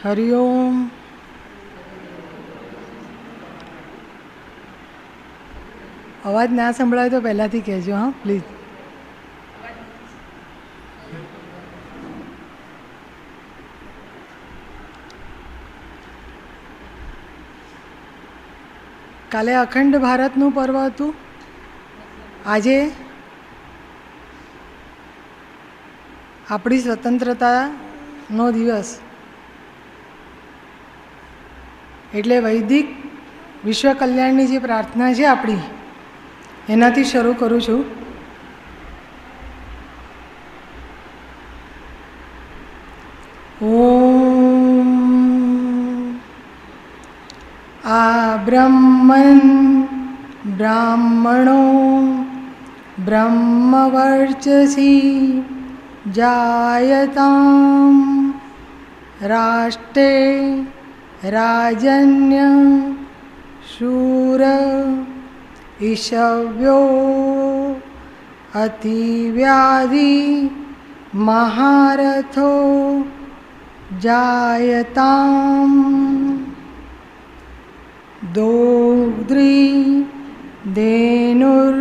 હરિઓમ. અવાજ ના સંભળાય તો પહેલાંથી કહેજો, હા પ્લીઝ. કાલે અખંડ ભારતનું પર્વ હતું. આજે આપણી સ્વતંત્રતાનો દિવસ, એટલે વૈદિક વિશ્વ કલ્યાણની જે પ્રાર્થના છે આપણી, એનાથી શરૂ કરું છું. ઓમ આ બ્રહ્મન બ્રાહ્મણો બ્રહ્મવર્ચસી જાયતામ રાષ્ટ્રે રાજન્ય શૂર ઈશવ્યો અતિવ્યાધિ મહારથો જાયતામ દોગ્દ્રી ધેનુર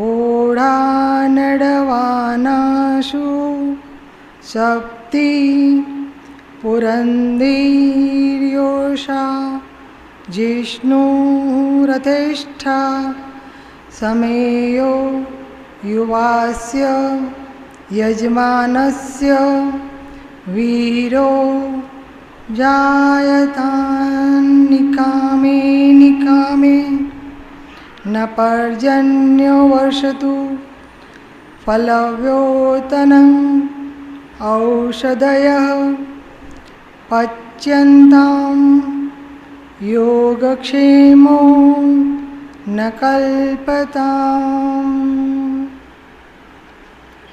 ઓઢાનડવાનાશુ સપ્તિ પુરંદીર્યોષા જિષ્ણુરથેષ્ઠા સમેયો યુવાસ્ય યજમાનસ્ય વીરો જાયતાન નિકામે નિકામે ન પર્જન્યો વર્ષતુ ફલવ્યોતનં ઔષધયઃ પચ્યન્તાં યોગક્ષેમો ન કલ્પતામ.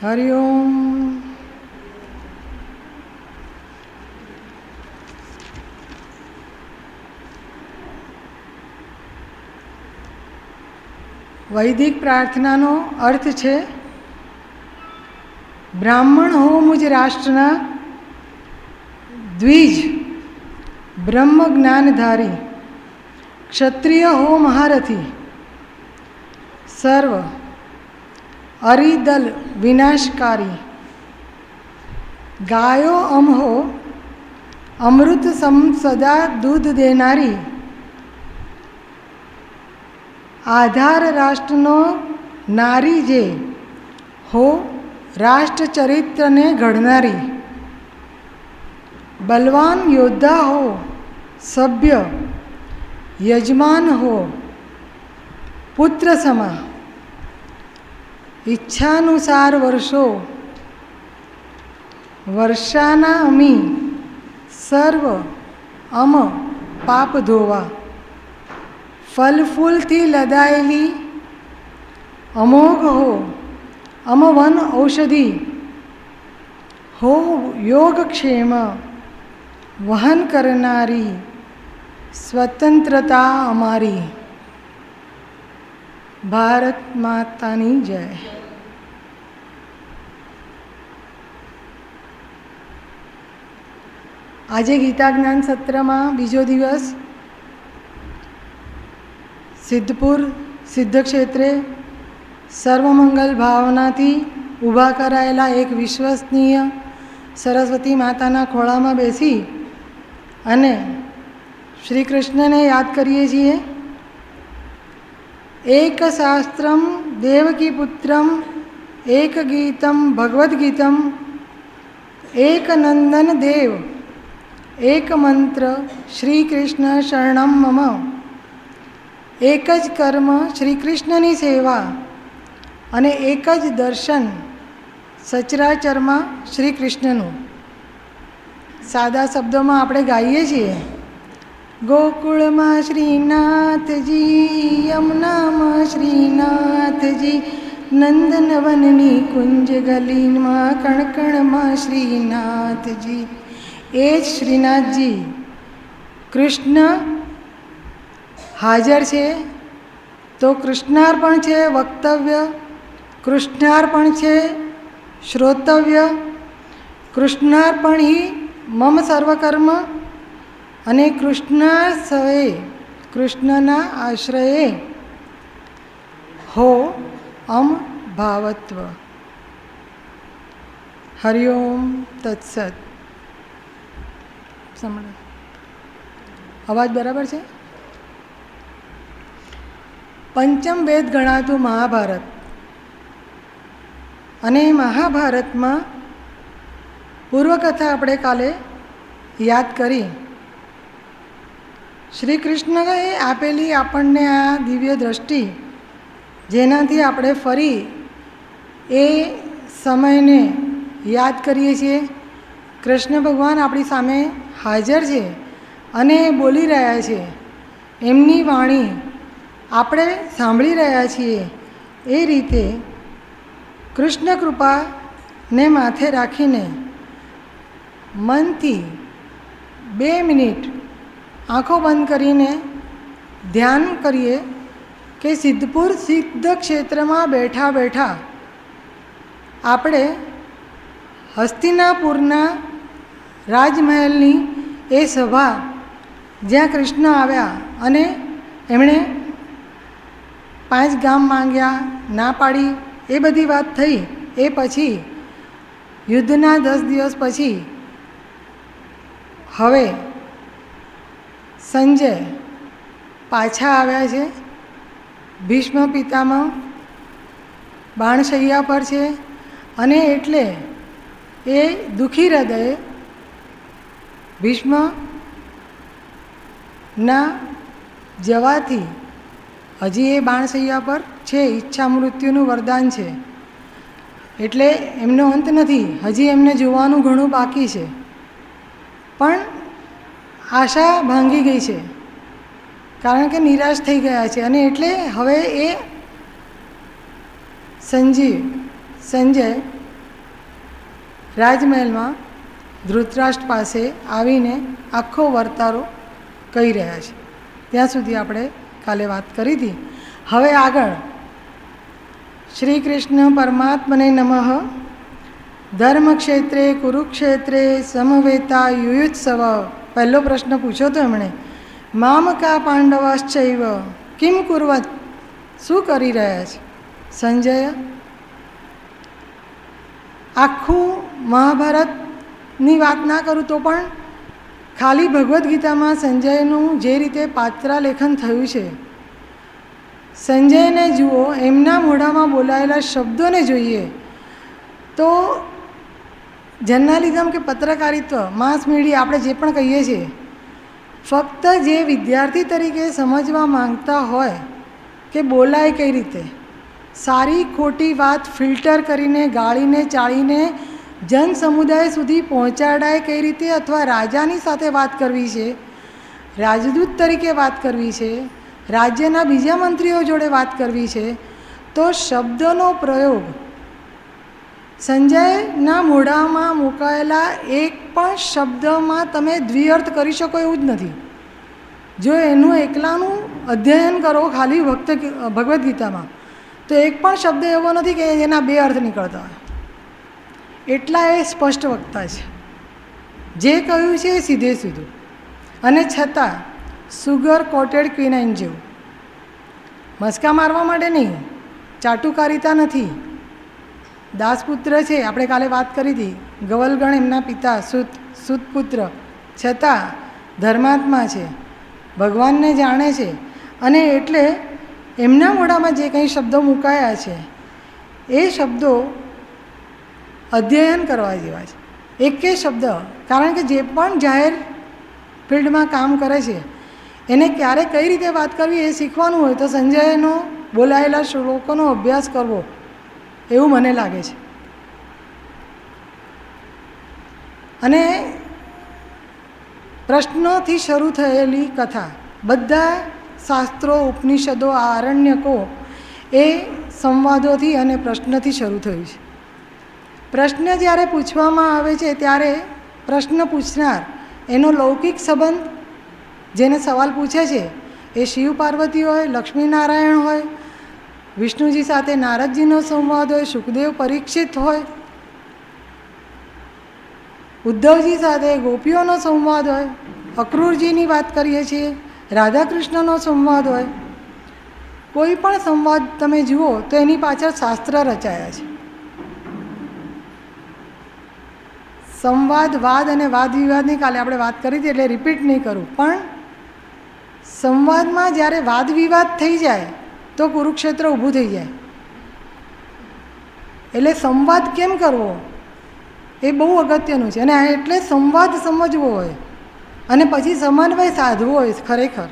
હરિ ઓમ. વૈદિક પ્રાર્થનાનો અર્થ છે, બ્રાહ્મણ હો મુજ રાષ્ટ્રના દ્વિજ બ્રહ્મ જ્ઞાનધારી, ક્ષત્રિય હો મહારથી સર્વ અરિદલ વિનાશકારી, ગાયો અમ હો અમૃત સમ સદા દૂધ દેનારી, આધાર રાષ્ટ્રનો નારી જે હો રાષ્ટ્ર ચરિત્રને ઘડનારી, બલવાન યોદ્ધા હો સભ્ય યજમાન હો પુત્ર સમા, ઈચ્છાનુસાર વર્ષો વર્ષાના અમી સર્વ અમ પાપ ધોવા, ફલ ફૂલથી લદાયેલી અમોઘ હો અમવન ઔષધિ હો યોગક્ષેમ વહન કરનારી, સ્વતંત્રતા અમારી. ભારત માતાની જય. આજે ગીતા જ્ઞાન સત્રમાં બીજો દિવસ સિદ્ધપુર સિદ્ધક્ષેત્રે સર્વમંગલ ભાવનાથી ઊભા કરાયેલા એક વિશ્વસનીય સરસ્વતી માતાના ખોળામાં બેસી અને શ્રી કૃષ્ણને યાદ કરીએ છીએ. એક શાસ્ત્રમ દેવકી પુત્રમ એક ગીતમ ભગવદ્ ગીતમ એક નંદન દેવ એક મંત્ર શ્રી કૃષ્ણ શરણમ મમ. એક જ કર્મ શ્રી કૃષ્ણની સેવા અને એક જ દર્શન સચરાચરમાં શ્રી કૃષ્ણનું. સાદા શબ્દોમાં આપણે ગાઈએ છીએ, ગોકુળમાં શ્રીનાથજી, યમુનામાં શ્રીનાથજી, નંદનવનની કુંજ ગલીમાં કણકણમાં શ્રીનાથજી. એ જ શ્રીનાથજી કૃષ્ણ હાજર છે, તો કૃષ્ણાર્પણ છે વક્તવ્ય, કૃષ્ણાર્પણ છે શ્રોતવ્ય, કૃષ્ણાર્પણ હિ મમ સર્વકર્મ અને કૃષ્ણાશ્રયે કૃષ્ણના આશ્રયે હો અમ ભાવત્વ. હરિઓમ તત્સત. સાંભળો, અવાજ બરાબર છે? પંચમ વેદ ગણાતું મહાભારત, અને મહાભારતમાં પૂર્વકથા આપણે કાલે યાદ કરી. શ્રી કૃષ્ણએ આપેલી આપણને આ દિવ્ય દ્રષ્ટિ, જેનાથી આપણે ફરી એ સમયને યાદ કરીએ છીએ. કૃષ્ણ ભગવાન આપણી સામે હાજર છે અને બોલી રહ્યા છે. એમની વાણી આપણે સાંભળી રહ્યા છીએ. એ રીતે કૃષ્ણ કૃપાને માથે રાખીને મનથી 2 મિનિટ આંખો બંધ કરીને ધ્યાન કરીએ કે સિદ્ધપુર સિદ્ધ ક્ષેત્રમાં બેઠા બેઠા આપણે હસ્તિનાપુરના રાજમહેલની એ સભા, જ્યાં કૃષ્ણ આવ્યા અને એમણે 5 ગામ માંગ્યા, ના પાડી, એ બધી વાત થઈ. એ પછી યુદ્ધના 10 દિવસ પછી હવે સંજય પાછા આવ્યા છે. ભીષ્મ પિતામહ બાણશૈયા પર છે, અને એટલે એ દુઃખી હૃદયે ભીષ્મના જવાથી હજી એ બાણશૈયા પર છે. ઈચ્છા મૃત્યુનું વરદાન છે, એટલે એમનો અંત નથી. હજી એમને જોવાનું ઘણું બાકી છે, પણ આશા ભાંગી ગઈ છે, કારણ કે નિરાશ થઈ ગયા છે. અને એટલે હવે એ સંજય રાજમહેલમાં ધૃતરાષ્ટ્ર પાસે આવીને આખો વર્તારો કહી રહ્યા છે. ત્યાં સુધી આપણે કાલે વાત કરી હતી. હવે આગળ શ્રી કૃષ્ણ પરમાત્મને નમઃ. ધર્મક્ષેત્રે કુરુક્ષેત્રે સમવેતા યુયુત્સવ. પહેલો પ્રશ્ન પૂછ્યો તો એમણે, મામકા પાંડવાશ્ચૈવ કિમ કુર્વત. શું કરી રહ્યા છે સંજય? આખું મહાભારતની વાત ના કરું તો પણ ખાલી ભગવદ્ ગીતામાં સંજયનું જે રીતે પાત્રાલેખન થયું છે, સંજયને જુઓ, એમના મોઢામાં બોલાયેલા શબ્દોને જોઈએ તો જર્નાલિઝમ કે પત્રકારિત્વ, માસ મીડિયા, આપણે જે પણ કહીએ છીએ, ફક્ત જે વિદ્યાર્થી તરીકે સમજવા માંગતા હોય કે બોલાય કઈ રીતે, સારી ખોટી વાત ફિલ્ટર કરીને, ગાળીને, ચાળીને જન સમુદાય સુધી પહોંચાડાય કઈ રીતે, અથવા રાજાની સાથે વાત કરવી છે, રાજદૂત તરીકે વાત કરવી છે, રાજ્યના બીજા મંત્રીઓ જોડે વાત કરવી છે, તો શબ્દનો પ્રયોગ સંજયના મોઢામાં મુકાયેલા એક પણ શબ્દમાં તમે દ્વિઅર્થ કરી શકો એવું જ નથી. જો એનું એકલાનું અધ્યયન કરો ખાલી ભગવદ્ ગીતામાં, તો એક પણ શબ્દ એવો નથી કે એના 2 અર્થ નીકળતા હોય. એટલા એ સ્પષ્ટ વક્તા છે. જે કહ્યું છે એ સીધે સીધું, અને છતાં સુગર કોટેડ ક્વિનાઇન જેવું. મસ્કા મારવા માટે નહીં, ચાટુકારિતા નથી. દાસપુત્ર છે, આપણે કાલે વાત કરી હતી, ગવલગણ એમના પિતા, સુતપુત્ર, છતાં ધર્માત્મા છે, ભગવાનને જાણે છે. અને એટલે એમના મોઢામાં જે કંઈ શબ્દો મુકાયા છે એ શબ્દો અધ્યયન કરવા જેવા છે. એકે શબ્દ, કારણ કે જે પણ જાહેર ફિલ્ડમાં કામ કરે છે એને ક્યારે કઈ રીતે વાત કરવી એ શીખવાનું હોય તો સંજયનો બોલાયેલા શ્લોકોનો અભ્યાસ કરવો એવું મને લાગે છે. અને પ્રશ્નોથી શરૂ થયેલી કથા, બધા શાસ્ત્રો, ઉપનિષદો, આરણ્યકો એ સંવાદોથી અને પ્રશ્નથી શરૂ થયું છે. પ્રશ્ન જ્યારે પૂછવામાં આવે છે ત્યારે પ્રશ્ન પૂછનાર એનો લૌકિક સંબંધ, જેને સવાલ પૂછે છે એ શિવ પાર્વતી હોય, લક્ષ્મીનારાયણ હોય, વિષ્ણુજી સાથે નારદજીનો સંવાદ હોય, સુખદેવ પરીક્ષિત હોય, ઉદ્ધવજી સાથે ગોપીઓનો સંવાદ હોય, અક્રૂરજીની વાત કરીએ છીએ, રાધાકૃષ્ણનો સંવાદ હોય, કોઈ પણ સંવાદ તમે જુઓ તો એની પાછળ શાસ્ત્ર રચાયા છે. સંવાદ, વાદ અને વાદ વિવાદની કાલે આપણે વાત કરી હતી એટલે રિપીટ નહીં કરું, પણ સંવાદમાં જ્યારે વાદ વિવાદ થઈ જાય તો કુરુક્ષેત્ર ઊભું થઈ જાય. એટલે સંવાદ કેમ કરવો એ બહુ અગત્યનું છે. અને એટલે સંવાદ સમજવો હોય અને પછી સમન્વય સાધવો હોય ખરેખર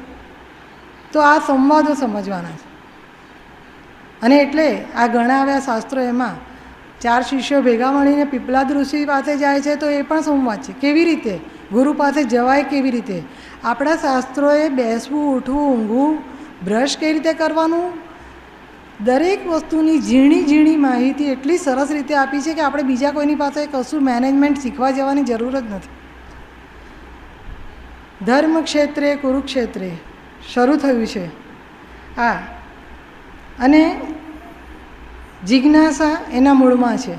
તો આ સંવાદો સમજવાના છે. અને એટલે આ ઘણા આવ્યા શાસ્ત્રો, એમાં 4 શિષ્યો ભેગા મળીને પીપલાદ ઋષિ પાસે જાય છે તો એ પણ સંવાદ છે. કેવી રીતે ગુરુ પાસે જવાય, કેવી રીતે આપણા શાસ્ત્રોએ બેસવું, ઉઠવું, ઊંઘવું, બ્રશ કઈ રીતે કરવાનું, દરેક વસ્તુની ઝીણી ઝીણી માહિતી એટલી સરસ રીતે આપી છે કે આપણે બીજા કોઈની પાસે કશું મેનેજમેન્ટ શીખવા જવાની જરૂર જ નથી. ધર્મક્ષેત્રે કુરુક્ષેત્રે શરૂ થયું છે આ. અને જિજ્ઞાસા એના મૂળમાં છે.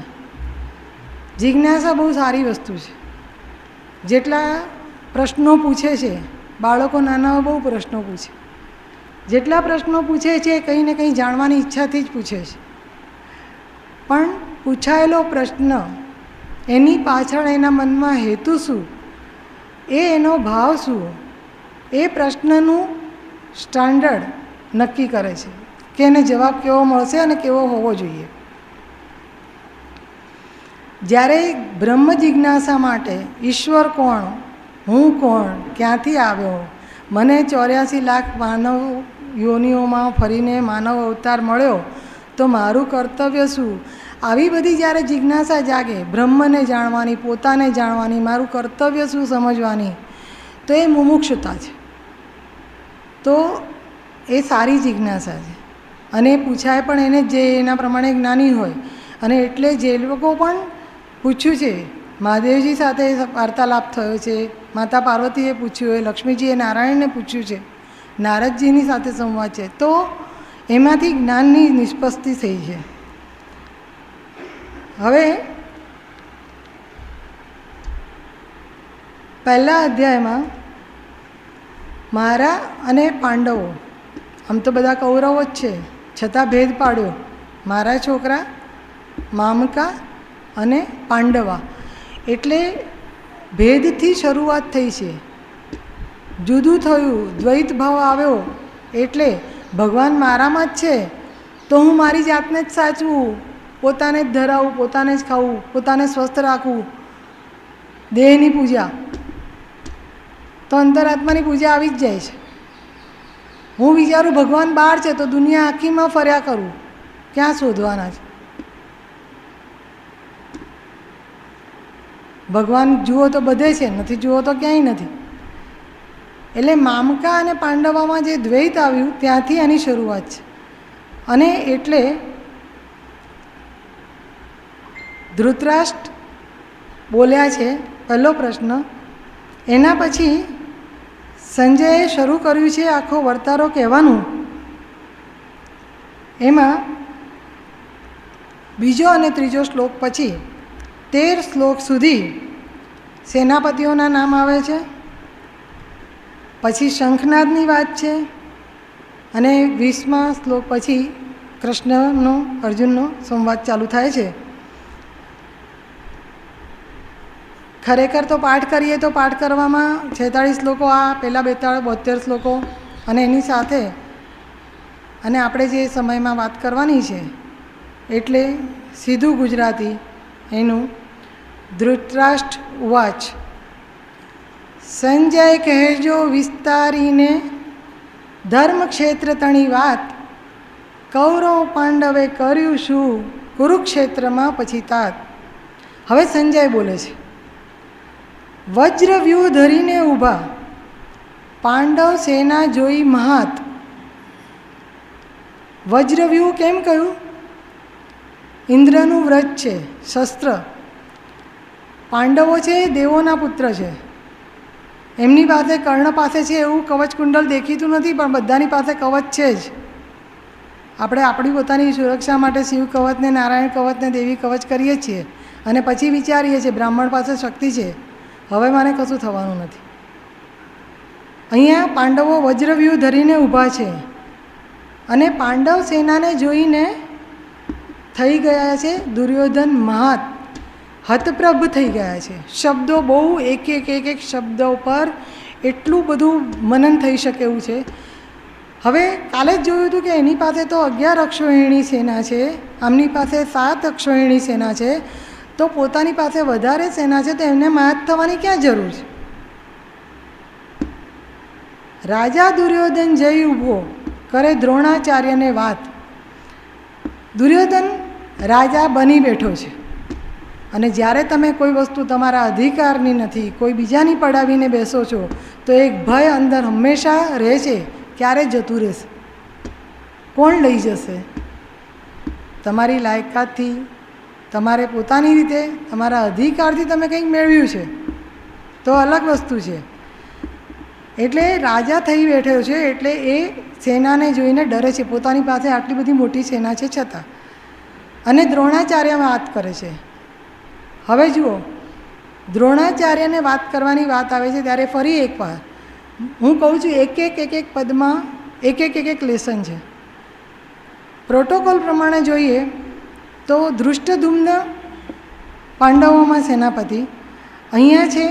જિજ્ઞાસા બહુ સારી વસ્તુ છે. જેટલા પ્રશ્નો પૂછે છે બાળકો, નાના બહુ પ્રશ્નો પૂછે, જેટલા પ્રશ્નો પૂછે છે કંઈ ને કંઈ જાણવાની ઈચ્છાથી જ પૂછે છે. પણ પૂછાયેલો પ્રશ્ન, એની પાછળ એના મનમાં હેતુ શું, એનો ભાવ શું, એ પ્રશ્નનું સ્ટાન્ડર્ડ નક્કી કરે છે કે એને જવાબ કેવો મળશે અને કેવો હોવો જોઈએ. જ્યારે બ્રહ્મ જિજ્ઞાસા માટે ઈશ્વર કોણ, હું કોણ, ક્યાંથી આવ્યો, મને 84 લાખ માનવ યોનિઓમાં ફરીને માનવ અવતાર મળ્યો તો મારું કર્તવ્ય શું, આવી બધી જ્યારે જિજ્ઞાસા જાગે, બ્રહ્મને જાણવાની, પોતાને જાણવાની, મારું કર્તવ્ય શું સમજવાની, તો એ મુમુક્ષુતા છે. તો એ સારી જિજ્ઞાસા છે. અને પૂછાય પણ એને જે એના પ્રમાણે જ્ઞાની હોય. અને એટલે જે લોકો પણ પૂછ્યું છે, મહાદેવજી સાથે વાર્તાલાપ થયો છે, માતા પાર્વતીએ પૂછ્યું હોય, લક્ષ્મીજીએ નારાયણને પૂછ્યું છે, નારદજીની સાથે સંવાદ છે, તો એમાંથી જ્ઞાનની નિષ્પત્તિ થઈ છે. હવે પહેલા અધ્યાયમાં મારા અને પાંડવો, આમ તો બધા કૌરવો જ છે છતાં ભેદ પાડ્યો, મારા છોકરા મામકા અને પાંડવા. એટલે ભેદથી શરૂઆત થઈ છે, જુદું થયું, દ્વૈત ભાવ આવ્યો. એટલે ભગવાન મારામાં જ છે તો હું મારી જાતને જ સાચવું, પોતાને જ ધરાવું, પોતાને જ ખાવું, પોતાને સ્વસ્થ રાખવું, દેહની પૂજા, તો અંતરાત્માની પૂજા આવી જ જાય છે. હું વિચારું ભગવાન બહાર છે તો દુનિયા આખીમાં ફર્યા કરું, ક્યાં શોધવાના છે? ભગવાન જુઓ તો બધે છે, નથી જુઓ તો ક્યાંય નથી. એટલે મામકા અને પાંડવામાં જે દ્વૈત આવ્યું ત્યાંથી આની શરૂઆત છે. અને એટલે ધૃતરાષ્ટ્ર બોલ્યા છે પહેલો પ્રશ્ન, એના પછી સંજયે શરૂ કર્યું છે આખો વર્તારો કહેવાનું. એમાં બીજો અને ત્રીજો શ્લોક પછી 13 શ્લોક સુધી સેનાપતિઓના નામ આવે છે. પછી શંખનાદની વાત છે અને 20મા શ્લોક પછી કૃષ્ણનો અર્જુનનો સંવાદ ચાલુ થાય છે. ખરેખર તો પાઠ કરીએ તો પાઠ કરવામાં 46 શ્લોકો, આ પહેલાં 72 શ્લોકો, અને એની સાથે અને આપણે જે સમયમાં વાત કરવાની છે એટલે સીધું ગુજરાતી એનું. ધૃતરાષ્ટ્ર ઉવાચ, સંજય કહેજો વિસ્તારીને ધર્મક્ષેત્ર તણી વાત, કૌરવ પાંડવે કર્યું શું કુરુક્ષેત્રમાં પછી તાત. હવે સંજય બોલે છે, વજ્રવ્યૂહ ધરીને ઊભા પાંડવ સેના જોઈ મહાત. વજ્રવ્યૂહ કેમ કહ્યું? ઇન્દ્રનું વ્રત છે, શસ્ત્ર. પાંડવો છે દેવોના પુત્ર છે, એમની પાસે કર્ણ પાસે છે એવું કવચ કુંડલ દેખીતું નથી, પણ બધાની પાસે કવચ છે જ. આપણે આપણી પોતાની સુરક્ષા માટે શિવ કવચને, નારાયણ કવચને, દેવી કવચ કરીએ છીએ અને પછી વિચારીએ છીએ બ્રાહ્મણ પાસે શક્તિ છે હવે મને કશું થવાનું નથી. અહીંયા પાંડવો વજ્રવ્યૂહ ધરીને ઊભા છે અને પાંડવ સેનાને જોઈને થઈ ગયા છે દુર્યોધન હતપ્રભ થઈ ગયા છે. શબ્દો બહુ એક એક શબ્દો પર એટલું બધું મનન થઈ શકે એવું છે. હવે કાલે જ જોયું હતું કે એની પાસે તો 11 અક્ષોહિણી સેના છે, આમની પાસે 7 અક્ષોહિણી સેના છે, તો પોતાની પાસે વધારે સેના છે, તો એમને માત થવાની ક્યાં જરૂર છે? રાજા દુર્યોધન જઈ ઊભો કરે દ્રોણાચાર્યને વાત. દુર્યોધન રાજા બની બેઠો છે અને જ્યારે તમે કોઈ વસ્તુ તમારા અધિકારની નથી, કોઈ બીજાની પડાવીને બેસો છો, તો એક ભય અંદર હંમેશા રહે છે. ક્યારે જતું રહેશે? કોણ લઈ જશે? તમારી લાયકાતથી, તમારે પોતાની રીતે, તમારા અધિકારથી તમે કંઈક મેળવ્યું છે તો અલગ વસ્તુ છે. એટલે રાજા થઈ બેઠો છે, એટલે એ સેનાને જોઈને ડરે છે. પોતાની પાસે આટલી બધી મોટી સેના છે છતાં. અને દ્રોણાચાર્ય વાત કરે છે. હવે જુઓ, દ્રોણાચાર્યને વાત કરવાની વાત આવે છે ત્યારે ફરી એકવાર હું કહું છું, એક પદમાં એક લેસન છે. પ્રોટોકોલ પ્રમાણે જોઈએ તો ધૃષ્ટદ્યુમ્ન પાંડવોમાં સેનાપતિ, અહીંયા છે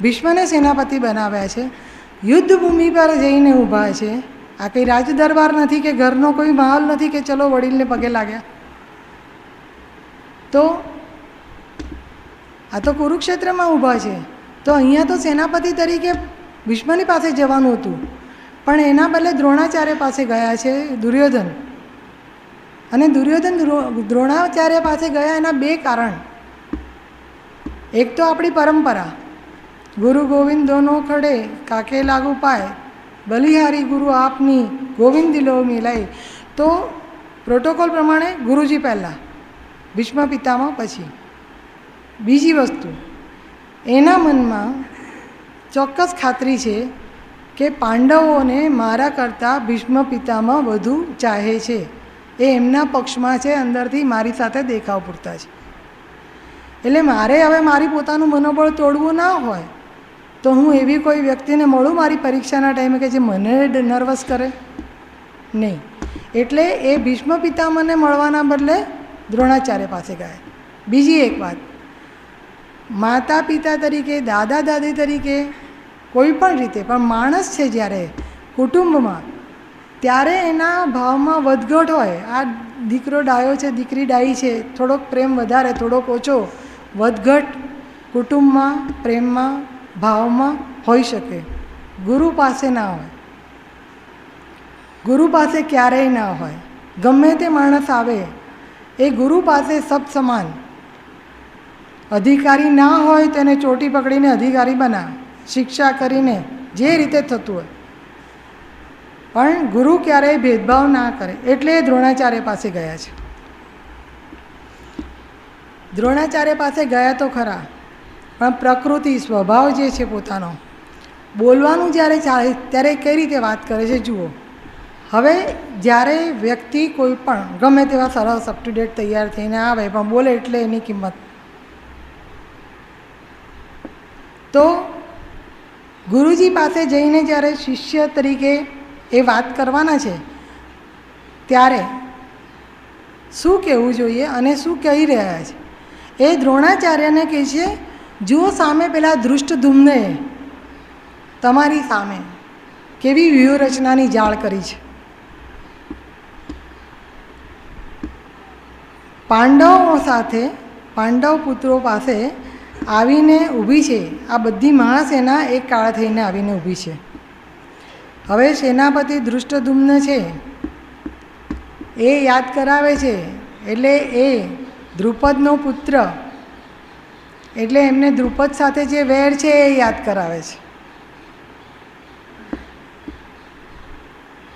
ભીષ્મને સેનાપતિ બનાવ્યા છે. યુદ્ધભૂમિ પર જઈને ઊભા છે. આ કંઈ રાજદરબાર નથી કે ઘરનો કોઈ માહોલ નથી કે ચલો વડીલને પગે લાગ્યા. તો આ તો કુરુક્ષેત્રમાં ઊભા છે. તો અહીંયા તો સેનાપતિ તરીકે ભીષ્મની પાસે જવાનું હતું, પણ એના બદલે દ્રોણાચાર્ય પાસે ગયા છે દુર્યોધન. અને દુર્યોધન દ્રોણાચાર્ય પાસે ગયા એના 2 કારણ. એક તો આપણી પરંપરા, ગુરુ ગોવિંદ દોનો ખડે કાકે લાગુ પાય, બલિહારી ગુરુ આપની ગોવિંદ દિલો મિલાઈ. તો પ્રોટોકોલ પ્રમાણે ગુરુજી પહેલાં, ભીષ્મ પિતામહ પછી. બીજી વસ્તુ, એના મનમાં ચોક્કસ ખાતરી છે કે પાંડવોને મારા કરતાં ભીષ્મ પિતામહ વધુ ચાહે છે, એ એમના પક્ષમાં છે, અંદરથી મારી સાથે દેખાવ પૂરતા છે. એટલે મારે હવે મારી પોતાનું મનોબળ તોડવું ના હોય તો હું એવી કોઈ વ્યક્તિને મળું મારી પરીક્ષાના ટાઈમે કે જે મને નર્વસ કરે નહીં. એટલે એ ભીષ્મ પિતામહને મળવાના બદલે દ્રોણાચાર્ય પાસે ગયા. બીજી એક વાત, માતા પિતા તરીકે, દાદા દાદી તરીકે, કોઈ પણ રીતે, પણ માણસ છે જ્યારે કુટુંબમાં, ત્યારે એના ભાવમાં વધઘટ હોય. આ દીકરો ડાયો છે, દીકરી ડાઈ છે, થોડોક પ્રેમ વધારે, થોડોક ઓછો, વધઘટ કુટુંબમાં, પ્રેમમાં, ભાવમાં હોઈ શકે. ગુરુ પાસે ના હોય. ગુરુ પાસે ક્યારેય ના હોય. ગમે તે માણસ આવે એ ગુરુ પાસે સબ સમાન. અધિકારી ના હોય તેને ચોટી પકડીને અધિકારી બનાવે, શિક્ષા કરીને, જે રીતે થતું હોય. પણ ગુરુ ક્યારેય ભેદભાવ ના કરે. એટલે દ્રોણાચાર્ય પાસે ગયા છે. દ્રોણાચાર્ય પાસે ગયા તો ખરા, પણ પ્રકૃતિ, સ્વભાવ જે છે પોતાનો, બોલવાનું જ્યારે ચાલે ત્યારે કઈ રીતે વાત કરે છે જુઓ. હવે જ્યારે વ્યક્તિ કોઈ પણ ગમે તેવા સરસ અપ ટુ ડેટ તૈયાર થઈને આવે, પણ બોલે એટલે એની કિંમત. તો ગુરુજી પાસે જઈને જ્યારે શિષ્ય તરીકે એ વાત કરવાના છે ત્યારે શું કહેવું જોઈએ અને શું કહી રહ્યા છે એ દ્રોણાચાર્યને કહે છે, જુઓ સામે પેલા ધૃષ્ટદ્યુમ્નએ તમારી સામે કેવી વ્યૂહરચનાની જાળ કરી છે. પાંડવો સાથે, પાંડવ પુત્રો પાસે આવીને ઊભી છે. આ બધી મહાસેના એક કાળ થઈને આવીને ઊભી છે. હવે સેનાપતિ ધૃષ્ટદ્યુમ્ન છે એ યાદ કરાવે છે. એટલે એ દ્રુપદનો પુત્ર, એટલે એમને દ્રુપદ સાથે જે વેર છે એ યાદ કરાવે છે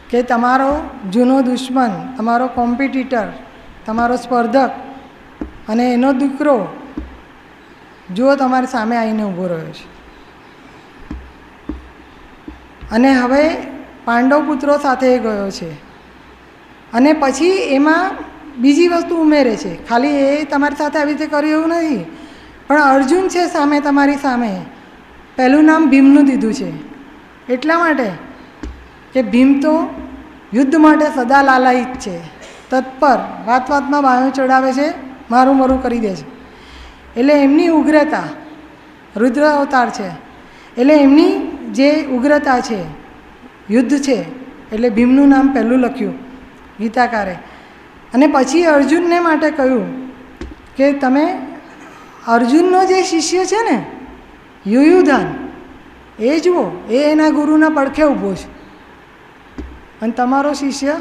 કે તમારો જૂનો દુશ્મન, તમારો કોમ્પિટિટર, તમારો સ્પર્ધક અને એનો દીકરો જુઓ તમારી સામે આવીને ઊભો રહ્યો છે. અને હવે પાંડવ પુત્રો સાથે ગયો છે. અને પછી એમાં બીજી વસ્તુ ઉમેરે છે, ખાલી એ તમારી સાથે આવી રીતે કર્યું એવું નથી, પણ અર્જુન છે સામે, તમારી સામે, પહેલું નામ ભીમનું દીધું છે એટલા માટે કે ભીમ તો યુદ્ધ માટે સદા લાલાયિત છે, તત્પર, વાત વાતમાં બાયો ચડાવે છે, મારું મારું કરી દે છે. એટલે એમની ઉગ્રતા, રુદ્ર અવતાર છે એટલે એમની જે ઉગ્રતા છે, યુદ્ધ છે, એટલે ભીમનું નામ પહેલું લખ્યું ગીતાકારે. અને પછી અર્જુનને માટે કહ્યું કે તમે અર્જુનનો જે શિષ્ય છે ને યુયુધાન, એ જુઓ, એ એના ગુરુના પડખે ઊભો છે. અને તમારો શિષ્ય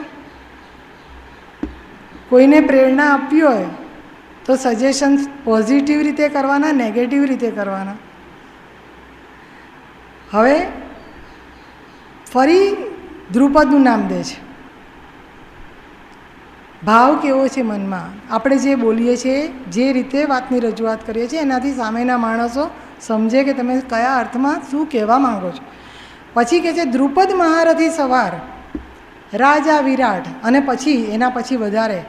કોઈને પ્રેરણા આપવી હોય તો સજેશન પોઝિટિવ રીતે કરવાના, નેગેટિવ રીતે કરવાના. હવે ફરી દ્રુપદનું નામ દે છે. ભાવ કેવો છે મનમાં, આપણે જે બોલીએ છીએ, જે રીતે વાતની રજૂઆત કરીએ છીએ, એનાથી સામેના માણસો સમજે કે તમે કયા અર્થમાં શું કહેવા માંગો છો. પછી કહે છે દ્રુપદ મહારથી સવાર, રાજા વિરાટ, અને પછી એના પછી વધારે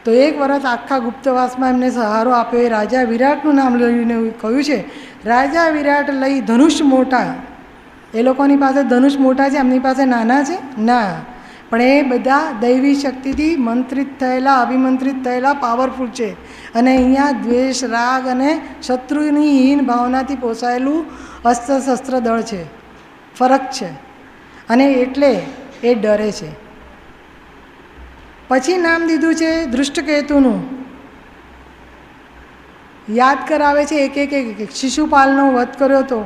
તો 1 વર્ષ આખા ગુપ્તવાસમાં એમને સહારો આપ્યો. એ રાજા વિરાટનું નામ લઈને કહ્યું છે, રાજા વિરાટ લઈ ધનુષ મોટા. એ લોકોની પાસે ધનુષ મોટા છે, એમની પાસે નાના છે ના, પણ એ બધા દૈવી શક્તિથી મંત્રિત થયેલા, અભિમંત્રિત થયેલા, પાવરફુલ છે. અને અહીંયા દ્વેષ, રાગ અને શત્રુની હીન ભાવનાથી પોસાયેલું અસ્ત્ર શસ્ત્ર દળ છે, ફરક છે, અને એટલે એ ડરે છે. પછી નામ દીધું છે દૃષ્ટકેતુનું. યાદ કરાવે છે એક એક શિશુપાલનો વધ કર્યો હતો,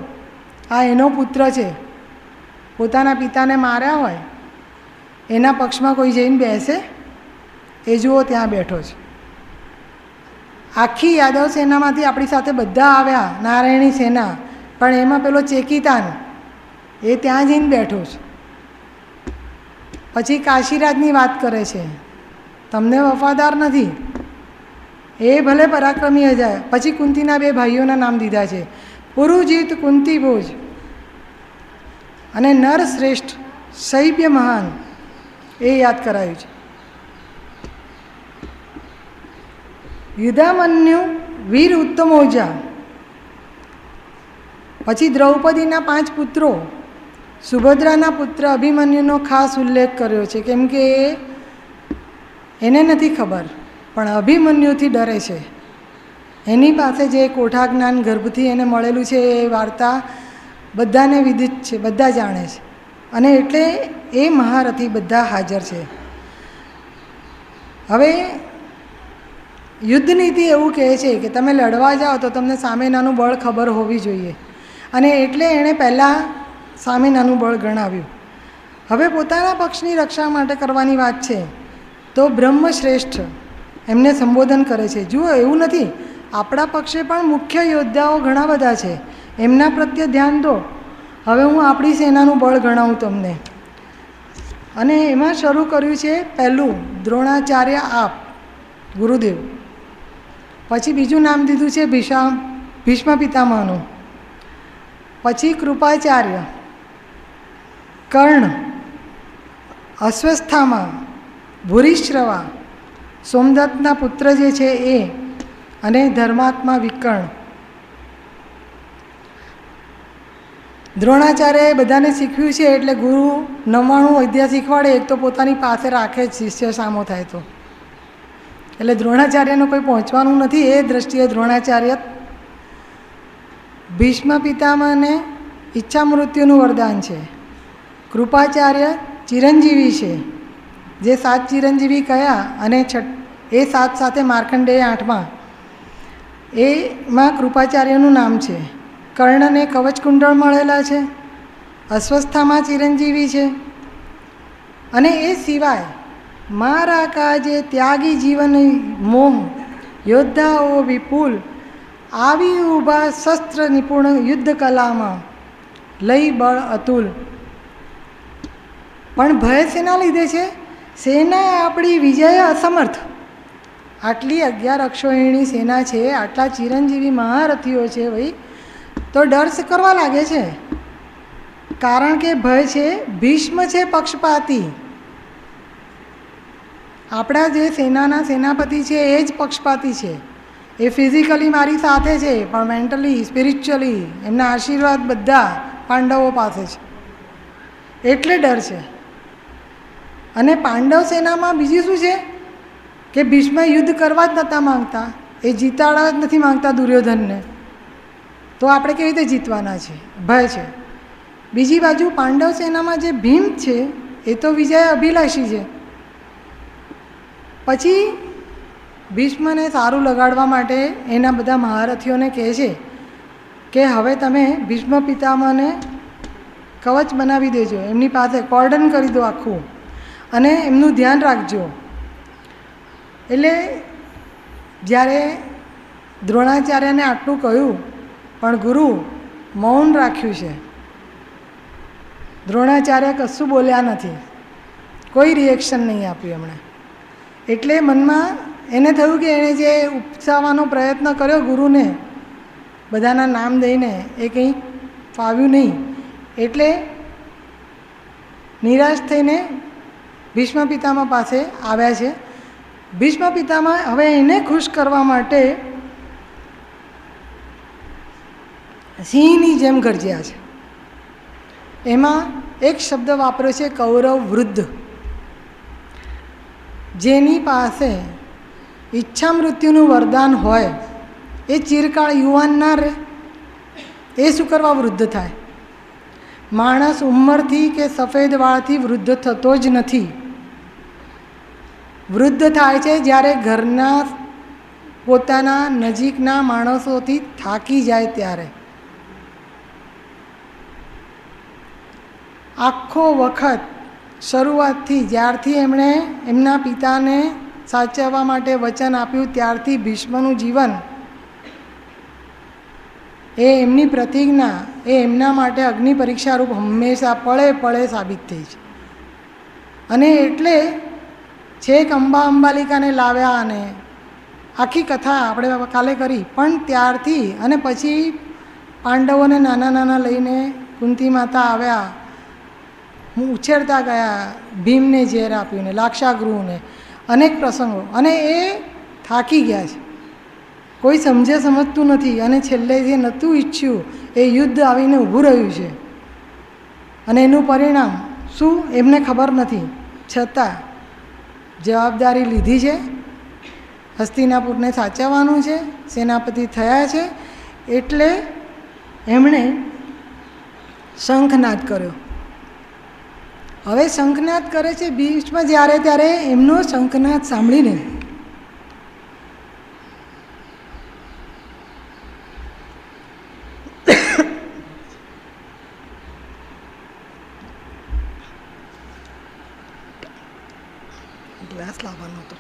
આ એનો પુત્ર છે. પોતાના પિતાને માર્યા હોય એના પક્ષમાં કોઈ જઈને બેસે, એ જુઓ ત્યાં બેઠો છે. આખી યાદવ સેનામાંથી આપણી સાથે બધા આવ્યા, નારાયણી સેના, પણ એમાં પેલો ચેકિતાન એ ત્યાં જઈને બેઠો છે. પછી કાશીરાજની વાત કરે છે, તમને વફાદાર નથી, એ ભલે પરાક્રમી હજાય. પછી કુંતીના 2 ભાઈઓના નામ દીધા છે, પુરુજીત કુંતી ભોજ અને નર શ્રેષ્ઠ શૈબ્ય મહાન, એ યાદ કરાયું છે. યુધામન્યુ વીર ઉત્તમોજા. પછી દ્રૌપદીના 5 પુત્રો, સુભદ્રાના પુત્ર અભિમન્યુનો ખાસ ઉલ્લેખ કર્યો છે, કેમ કે એને નથી ખબર પણ અભિમન્યુથી ડરે છે. એની પાસે જે કોઠા જ્ઞાન ગર્ભથી એને મળેલું છે એ વાર્તા બધાને વિદિત છે, બધા જાણે છે, અને એટલે એ મહારથી બધા હાજર છે. હવે યુદ્ધ નીતિ એવું કહે છે કે તમે લડવા જાઓ તો તમને સામેનાનું બળ ખબર હોવી જોઈએ, અને એટલે એણે પહેલાં સામેનાનું બળ ગણાવ્યું. હવે પોતાના પક્ષની રક્ષા માટે કરવાની વાત છે તો બ્રહ્મશ્રેષ્ઠ એમને સંબોધન કરે છે. જુઓ, એવું નથી, આપણા પક્ષે પણ મુખ્ય યોદ્ધાઓ ઘણા બધા છે, એમના પ્રત્યે ધ્યાન દો. હવે હું આપણી સેનાનું બળ ગણાવું તમને, અને એમાં શરૂ કર્યું છે પહેલું દ્રોણાચાર્ય આપ, ગુરુદેવ. પછી બીજું નામ દીધું છે ભીષ્મ પિતામહનું. પછી કૃપાચાર્ય, કર્ણ, અશ્વસ્થામા, ભૂરિશ્રવા, સોમદત્તના પુત્ર જે છે એ, અને ધર્માત્મા વિકર્ણ. દ્રોણાચાર્યએ બધાને શીખવ્યું છે એટલે ગુરુ 99 વિદ્યા શીખવાડે, એક તો પોતાની પાસે રાખે જ શિષ્ય સામો થાય તો. એટલે દ્રોણાચાર્યનું કોઈ પહોંચવાનું નથી, એ દૃષ્ટિએ દ્રોણાચાર્ય. ભીષ્મ પિતામહને ઈચ્છા મૃત્યુનું વરદાન છે. કૃપાચાર્ય ચિરંજીવી છે, જે 7 ચિરંજીવી કયા, અને એ 7 સાથે માર્કંડેય 8મા, એમાં કૃપાચાર્યનું નામ છે. કર્ણને કવચકુંડળ મળેલા છે, અસ્વસ્થામાં ચિરંજીવી છે, અને એ સિવાય મારા કાજે ત્યાગી જીવન મોહ, યોદ્ધાઓ વિપુલ, આવી ઊભા શસ્ત્ર નિપુણ યુદ્ધ કલામાં, લઈ બળ અતુલ. પણ ભય શેના લીધે છે? સેના આપણી વિજય અસમર્થ. આટલી 11 અક્ષોહિણી સેના છે, આટલા ચિરંજીવી મહારથીઓ છે ભાઈ, તો ડર કરવા લાગે છે. કારણ કે ભય છે. ભીષ્મ છે પક્ષપાતી, આપણા જે સેનાના સેનાપતિ છે એ જ પક્ષપાતી છે. એ ફિઝિકલી મારી સાથે છે, પણ મેન્ટલી સ્પિરિચ્યુઅલી એમના આશીર્વાદ બધા પાંડવો પાસે છે, એટલે ડર છે. અને પાંડવ સેનામાં બીજું શું છે કે ભીષ્મ યુદ્ધ કરવા જ નહોતા માંગતા, એ જીતાડવા જ નથી માંગતા દુર્યોધનને, તો આપણે કેવી રીતે જીતવાના છે, ભય છે. બીજી બાજુ પાંડવ સેનામાં જે ભીમ છે એ તો વિજય અભિલાષી છે. પછી ભીષ્મને સારું લગાડવા માટે એના બધા મહારથીઓને કહે છે કે હવે તમે ભીષ્મ પિતામહને કવચ બનાવી દેજો, એમની પાસે કોર્ડન કરી દો આખું, અને એમનું ધ્યાન રાખજો. એટલે જ્યારે દ્રોણાચાર્યને આટલું કહ્યું પણ ગુરુ મૌન રાખ્યું છે. દ્રોણાચાર્ય કશું બોલ્યા નથી, કોઈ રિએક્શન નહીં આપ્યું એમણે. એટલે મનમાં એને થયું કે એણે જે ઉપસાવવાનો પ્રયત્ન કર્યો ગુરુને બધાના નામ દઈને, એ કંઈ ફાવ્યું નહીં. એટલે નિરાશ થઈને ભીષ્મ પિતામહ પાસે આવ્યા છે. ભીષ્મ પિતામહ હવે એને ખુશ કરવા માટે સિંહની જેમ ગરજ્યા છે. એમાં એક શબ્દ વાપર્યો છે કૌરવ વૃદ્ધ, જેની પાસે ઈચ્છા મૃત્યુનું વરદાન હોય એ ચિરકાળ યુવાન ના રહે, એ શું કરવા વૃદ્ધ થાય? માણસ ઉંમરથી કે સફેદ વાળથી વૃદ્ધ થતો જ નથી. વૃદ્ધ થાય છે જ્યારે ઘરના પોતાના નજીકના માણસોથી થાકી જાય ત્યારે. આખો વખત શરૂઆતથી જ્યારથી એમણે એમના પિતાને સાચવવા માટે વચન આપ્યું ત્યારથી ભીષ્મનું જીવન, એ એમની પ્રતિજ્ઞા, એ એમના માટે અગ્નિ પરીક્ષારૂપ હંમેશા પળે પળે સાબિત થઈ છે. અને એટલે છેક અંબાલિકાને લાવ્યા, અને આખી કથા આપણે કાલે કરી. પણ ત્યારથી અને પછી પાંડવોને નાના નાના લઈને કુંતી માતા આવ્યા, ઉછેરતા ગયા, ભીમને ઝેર આપ્યું ને લાક્ષાગૃહને અનેક પ્રસંગો, અને એ થાકી ગયા છે, કોઈ સમજતું નથી. અને છેલ્લે જે નહોતું ઈચ્છ્યું એ યુદ્ધ આવીને ઊભું રહ્યું છે, અને એનું પરિણામ શું એમને ખબર નથી. છતાં જવાબદારી લીધી છે, હસ્તિનાપુરને સાચવવાનું છે, સેનાપતિ થયા છે, એટલે એમણે શંખનાદ કર્યો. હવે શંખનાદ કરે છે ભીષ્મ, જ્યારે ત્યારે એમનો શંખનાદ સાંભળીને ગ્લાસ લાવવાનો હતો.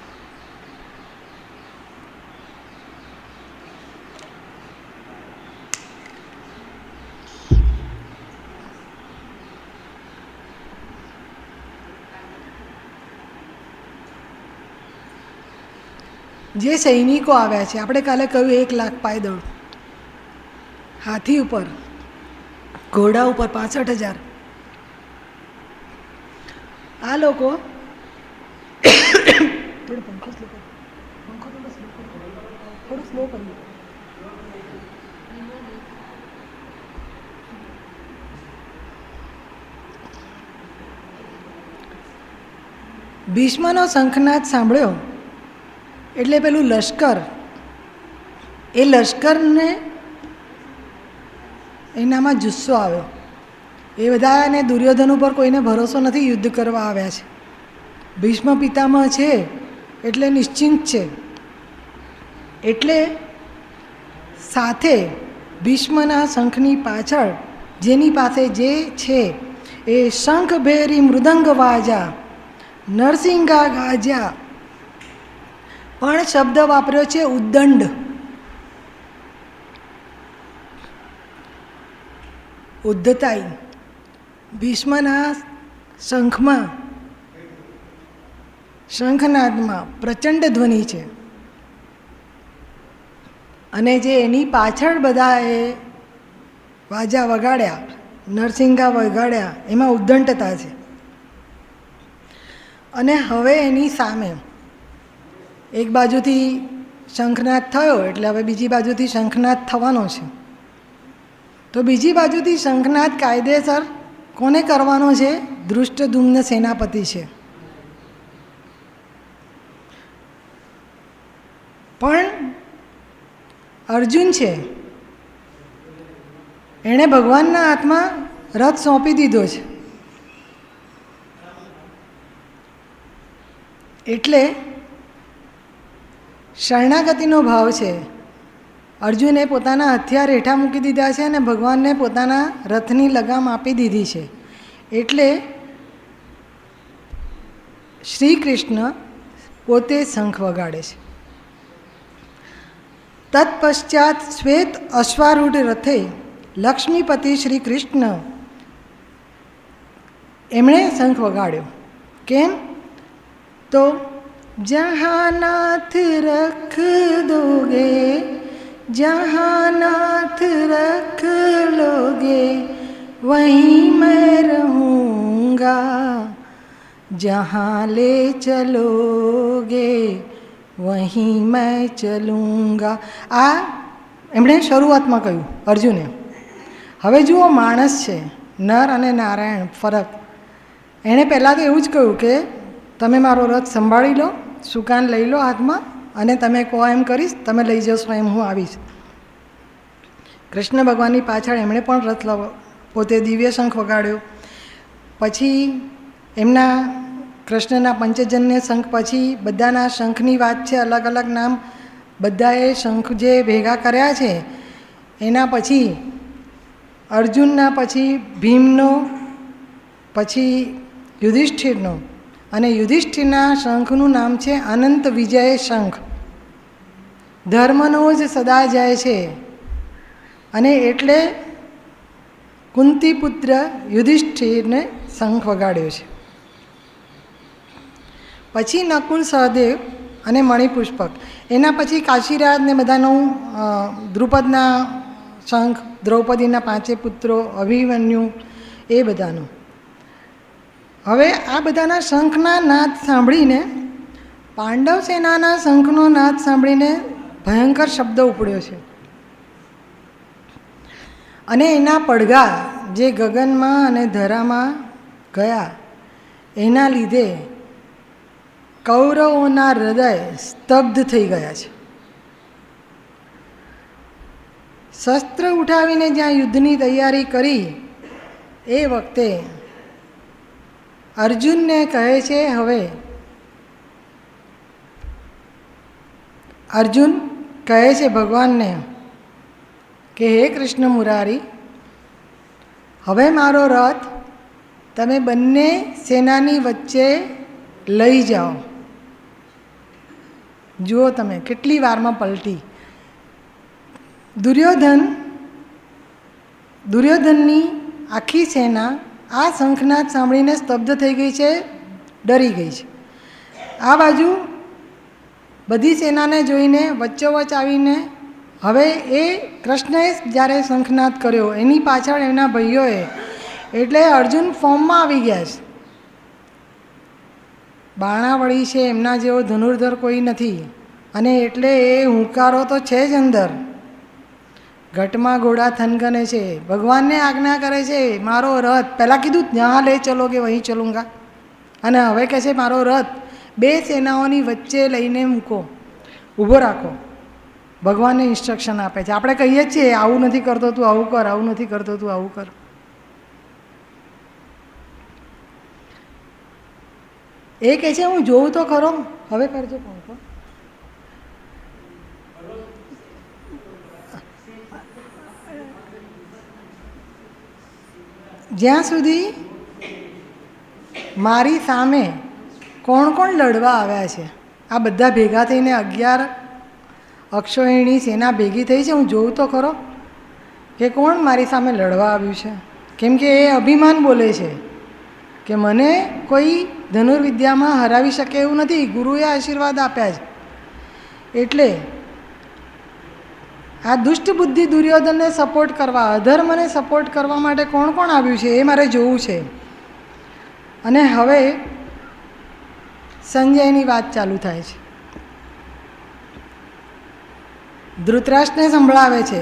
જે સૈનિકો આવ્યા છે, આપણે કાલે કહ્યું 1,00,000 પાયદળ, હાથી ઉપર, ઘોડા ઉપર 65,000. આ લોકો થોડો પંખો સ્લો કરો, પંખો થોડો સ્લો કરીએ. ભીષ્મનો શંખનાદ સાંભળ્યો એટલે પેલું લશ્કર, એ લશ્કરને એનામાં જુસ્સો આવ્યો. એ બધાને દુર્યોધન ઉપર કોઈને ભરોસો નથી, યુદ્ધ કરવા આવ્યા છે. ભીષ્મ પિતામહ છે એટલે નિશ્ચિંત છે. એટલે સાથે ભીષ્મના શંખની પાછળ જેની પાસે જે છે એ શંખ ભેરી મૃદંગ વાજા નરસિંગા ગાજ્યા, પણ શબ્દ વાપર્યો છે ઉદ્દંડ. ઉદ્ધતાઈ ભીષ્મના શંખમાં, શંખનાદમાં પ્રચંડ ધ્વનિ છે. અને જે એની પાછળ બધા એ વાજા વગાડ્યા, નરસિંગા વગાડ્યા, એમાં ઉદ્દંડતા છે. અને હવે એની સામે એક બાજુથી શંખનાદ થયો એટલે હવે બીજી બાજુથી શંખનાદ થવાનો છે. તો બીજી બાજુથી શંખનાદ કાયદેસર કોને કરવાનો છે? ધૃષ્ટદ્યુમ્ન સેનાપતિ છે. પણ અર્જુન છે એણે ભગવાનના હાથમાં રથ સોંપી દીધો છે. એટલે શરણાગતિનો ભાવ છે. અર્જુને પોતાના હથિયાર હેઠા મૂકી દીધા છે અને ભગવાનને પોતાના રથની લગામ આપી દીધી છે. એટલે શ્રી કૃષ્ણ પોતે શંખ વગાડે છે. તત્પશ્ચાત શ્વેત અશ્વારૂઢ રથે લક્ષ્મીપતિ શ્રી કૃષ્ણ એમણે શંખ વગાડ્યો. કેમ? તો જહાં નાથ રખ દોગે જહાં નાથ રખ લોગે વहीं मैं रहूँगा जहाँ ले चलोगे वहीं मैं चलूँगा. આ એમણે શરૂઆતમાં કહ્યું અર્જુને. હવે જુઓ, માણસ છે, નર અને નારાયણ ફરક. એણે પહેલાં તો એવું જ કહ્યું કે તમે મારો રથ સંભાળી લો, સુકાન લઈ લો હાથમાં, અને તમે કહો એમ કરીશ, તમે લઈ જશો એમ હું આવીશ. કૃષ્ણ ભગવાનની પાછળ એમણે પણ રથ પોતે દિવ્ય શંખ વગાડ્યો. પછી એમના કૃષ્ણના પંચજન્ય શંખ, પછી બધાના શંખની વાત છે, અલગ અલગ નામ. બધાએ શંખ જે ભેગા કર્યા છે એના પછી અર્જુનના પછી ભીમનો, પછી યુધિષ્ઠિરનો, અને યુધિષ્ઠિરના શંખનું નામ છે અનંત વિજય શંખ. ધર્મનો જ સદા જાય છે. અને એટલે કુંતીપુત્ર યુધિષ્ઠિરને શંખ વગાડ્યો છે. પછી નકુલ, સહદેવ અને મણિપુષ્પક. એના પછી કાશીરાજ ને બધાનું, દ્રુપદના શંખ, દ્રૌપદીના 5 પુત્રો, અભિમન્યુ, એ બધાનું. હવે આ બધાના શંખના નાદ સાંભળીને, પાંડવ સેનાના શંખનો નાદ સાંભળીને ભયંકર શબ્દ ઉપડ્યો છે. અને એના પડઘા જે ગગનમાં અને ધરામાં ગયા, એના લીધે કૌરવોના હૃદય સ્તબ્ધ થઈ ગયા છે. શસ્ત્ર ઉઠાવીને જ્યાં યુદ્ધની તૈયારી કરી એ વખતે અર્જુનને કહે છે, હવે અર્જુન કહે છે ભગવાનને કે હે કૃષ્ણ મુરારી, હવે મારો રથ તમે બંને સેનાની વચ્ચે લઈ જાઓ. જુઓ તમે કેટલી વારમાં પલટી. દુર્યોધનની આખી સેના આ શંખનાદ સાંભળીને સ્તબ્ધ થઈ ગઈ છે, ડરી ગઈ છે. આ બાજુ બધી સેનાને જોઈને વચ્ચોવચ આવીને, હવે એ કૃષ્ણએ જ્યારે શંખનાદ કર્યો એની પાછળ એમના ભાઈઓએ, એટલે અર્જુન ફોર્મમાં આવી ગયા છે. બાણાવળી છે, એમના જેવો ધનુર્ધર કોઈ નથી. અને એટલે એ હુંકારો તો છે જ અંદર. ઘટમાં ઘોડા થનગને છે. ભગવાનને આજ્ઞા કરે છે મારો રથ, પહેલાં કીધું જ્યાં લે ચલોગે વહીં ચલુંગા, અને હવે કહે છે મારો રથ 2 સેનાઓની વચ્ચે લઈને મૂકો, ઊભો રાખો. ભગવાનને ઇન્સ્ટ્રક્શન આપે છે. આપણે કહીએ છીએ આવું નથી કરતો તું આવું કર, આવું નથી કરતો તું આવું કર. એ કહે છે હું જોઉં તો ખરો, હવે કરજો પંખો. જ્યાં સુધી મારી સામે કોણ કોણ લડવા આવ્યા છે, આ બધા ભેગા થઈને 11 અક્ષોહિણી સેના ભેગી થઈ છે. હું જોઉં તો ખરો કે કોણ મારી સામે લડવા આવ્યું છે. કેમ કે એ અભિમાન બોલે છે કે મને કોઈ ધનુર્વિદ્યામાં હરાવી શકે એવું નથી, ગુરુએ આશીર્વાદ આપ્યા છે. એટલે આ દુષ્ટ બુદ્ધિ દુર્યોધનને સપોર્ટ કરવા, અધર્મને સપોર્ટ કરવા માટે કોણ કોણ આવ્યું છે એ મારે જોવું છે. અને હવે સંજયની વાત ચાલુ થાય છે. ધૃતરાષ્ટ્રને સંભળાવે છે,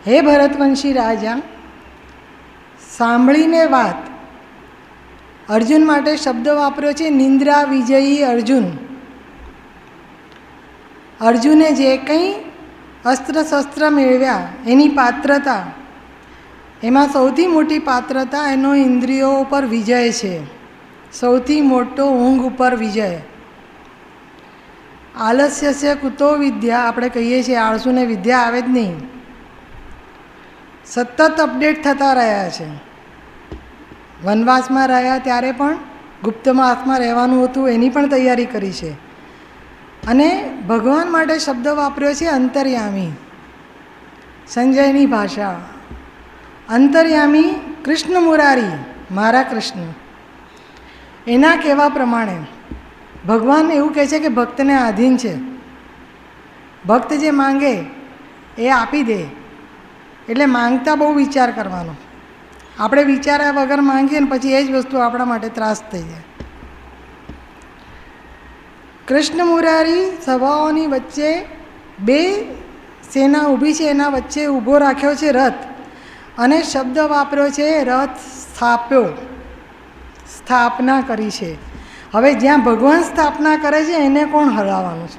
હે ભરતવંશી રાજા, સાંભળીને વાત. અર્જુન માટે શબ્દ વાપર્યો છે નિંદ્રા વિજયી અર્જુન. અર્જુને જે કંઈ અસ્ત્ર શસ્ત્ર મેળવ્યા એની પાત્રતા, એમાં સૌથી મોટી પાત્રતા એનો ઇન્દ્રિયો ઉપર વિજય છે. સૌથી મોટો ઊંઘ ઉપર વિજય. આલસ્યસ્ય કુતો વિદ્યા, આપણે કહીએ છીએ આળસુને વિદ્યા આવે જ નહીં. સતત અપડેટ થતા રહ્યા છે. વનવાસમાં રહ્યા ત્યારે પણ ગુપ્તવાસમાં રહેવાનું હતું, એની પણ તૈયારી કરી છે. અને ભગવાન માટે શબ્દ વાપર્યો છે અંતર્યામી. સંજયની ભાષા અંતર્યામી કૃષ્ણ મુરારી, મારા કૃષ્ણ. એના કહેવા પ્રમાણે ભગવાન એવું કહે છે કે ભક્તને આધીન છે. ભક્ત જે માંગે એ આપી દે. એટલે માંગતા બહુ વિચાર કરવાનો. આપણે વિચાર્યા વગર માંગીએ ને પછી એ જ વસ્તુ આપણા માટે ત્રાસ થઈ જાય. કૃષ્ણ મુરારી સભાઓની વચ્ચે બે સેના ઊભી છે, એના વચ્ચે ઊભો રાખ્યો છે રથ. અને શબ્દ વાપર્યો છે રથ સ્થાપ્યો, સ્થાપના કરી છે. હવે જ્યાં ભગવાન સ્થાપના કરે છે એને કોણ હરાવવાનું છે?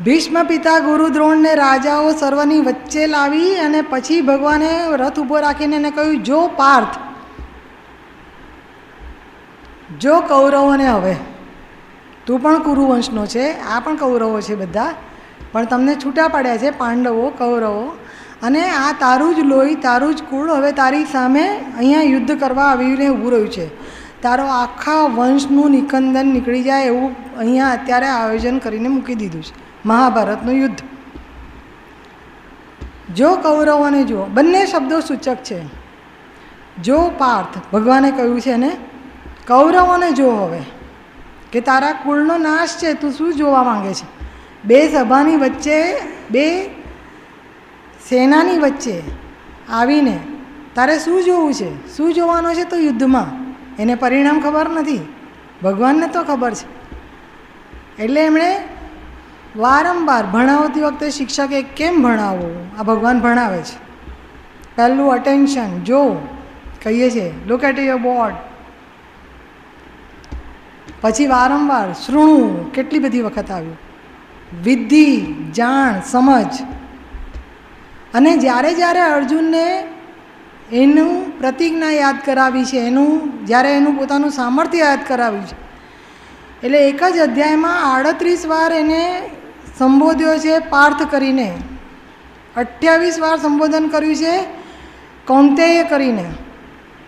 ભીષ્મ પિતા ગુરુ દ્રોણને રાજાઓ સર્વની વચ્ચે લાવી અને પછી ભગવાને રથ ઊભો રાખીને એને કહ્યું, જો પાર્થ, જો કૌરવોને હવે તું પણ કુરુવંશનો છે, આ પણ કૌરવો છે બધા, પણ તમને છૂટા પાડ્યા છે પાંડવો કૌરવો, અને આ તારું જ લોહી તારું જ કુળ હવે તારી સામે અહીંયા યુદ્ધ કરવા આવીને ઊભું રહ્યું છે. તારો આખા વંશનું નિકંદન નીકળી જાય એવું અહીંયા અત્યારે આયોજન કરીને મૂકી દીધું છે, મહાભારતનું યુદ્ધ. જો કૌરવોને જુઓ, બંને શબ્દો સૂચક છે. જો પાર્થ, ભગવાને કહ્યું છે ને કૌરવોને જો હવે, કે તારા કુળનો નાશ છે, તું શું જોવા માંગે છે? બે સભાની વચ્ચે, બે સેનાની વચ્ચે આવીને તારે શું જોવું છે? શું જોવાનું છે? તો યુદ્ધમાં એને પરિણામ ખબર નથી, ભગવાનને તો ખબર છે. એટલે એમણે વારંવાર ભણાવતી વખતે શિક્ષકે કેમ ભણાવવું, આ ભગવાન ભણાવે છે. પહેલું અટેન્શન, જો કહીએ છીએ લુક એટ યોર બોર્ડ. પછી વારંવાર શૃણું, કેટલી બધી વખત આવ્યું. વિધિ, જાણ, સમજ. અને જ્યારે જ્યારે અર્જુનને એનું પ્રતિજ્ઞા યાદ કરાવી છે, એનું જ્યારે એનું પોતાનું સામર્થ્ય યાદ કરાવ્યું છે, એટલે એક જ અધ્યાયમાં 38 વાર એને સંબોધ્યો છે પાર્થ કરીને, 28 વાર સંબોધન કર્યું છે કૌંતેય કરીને.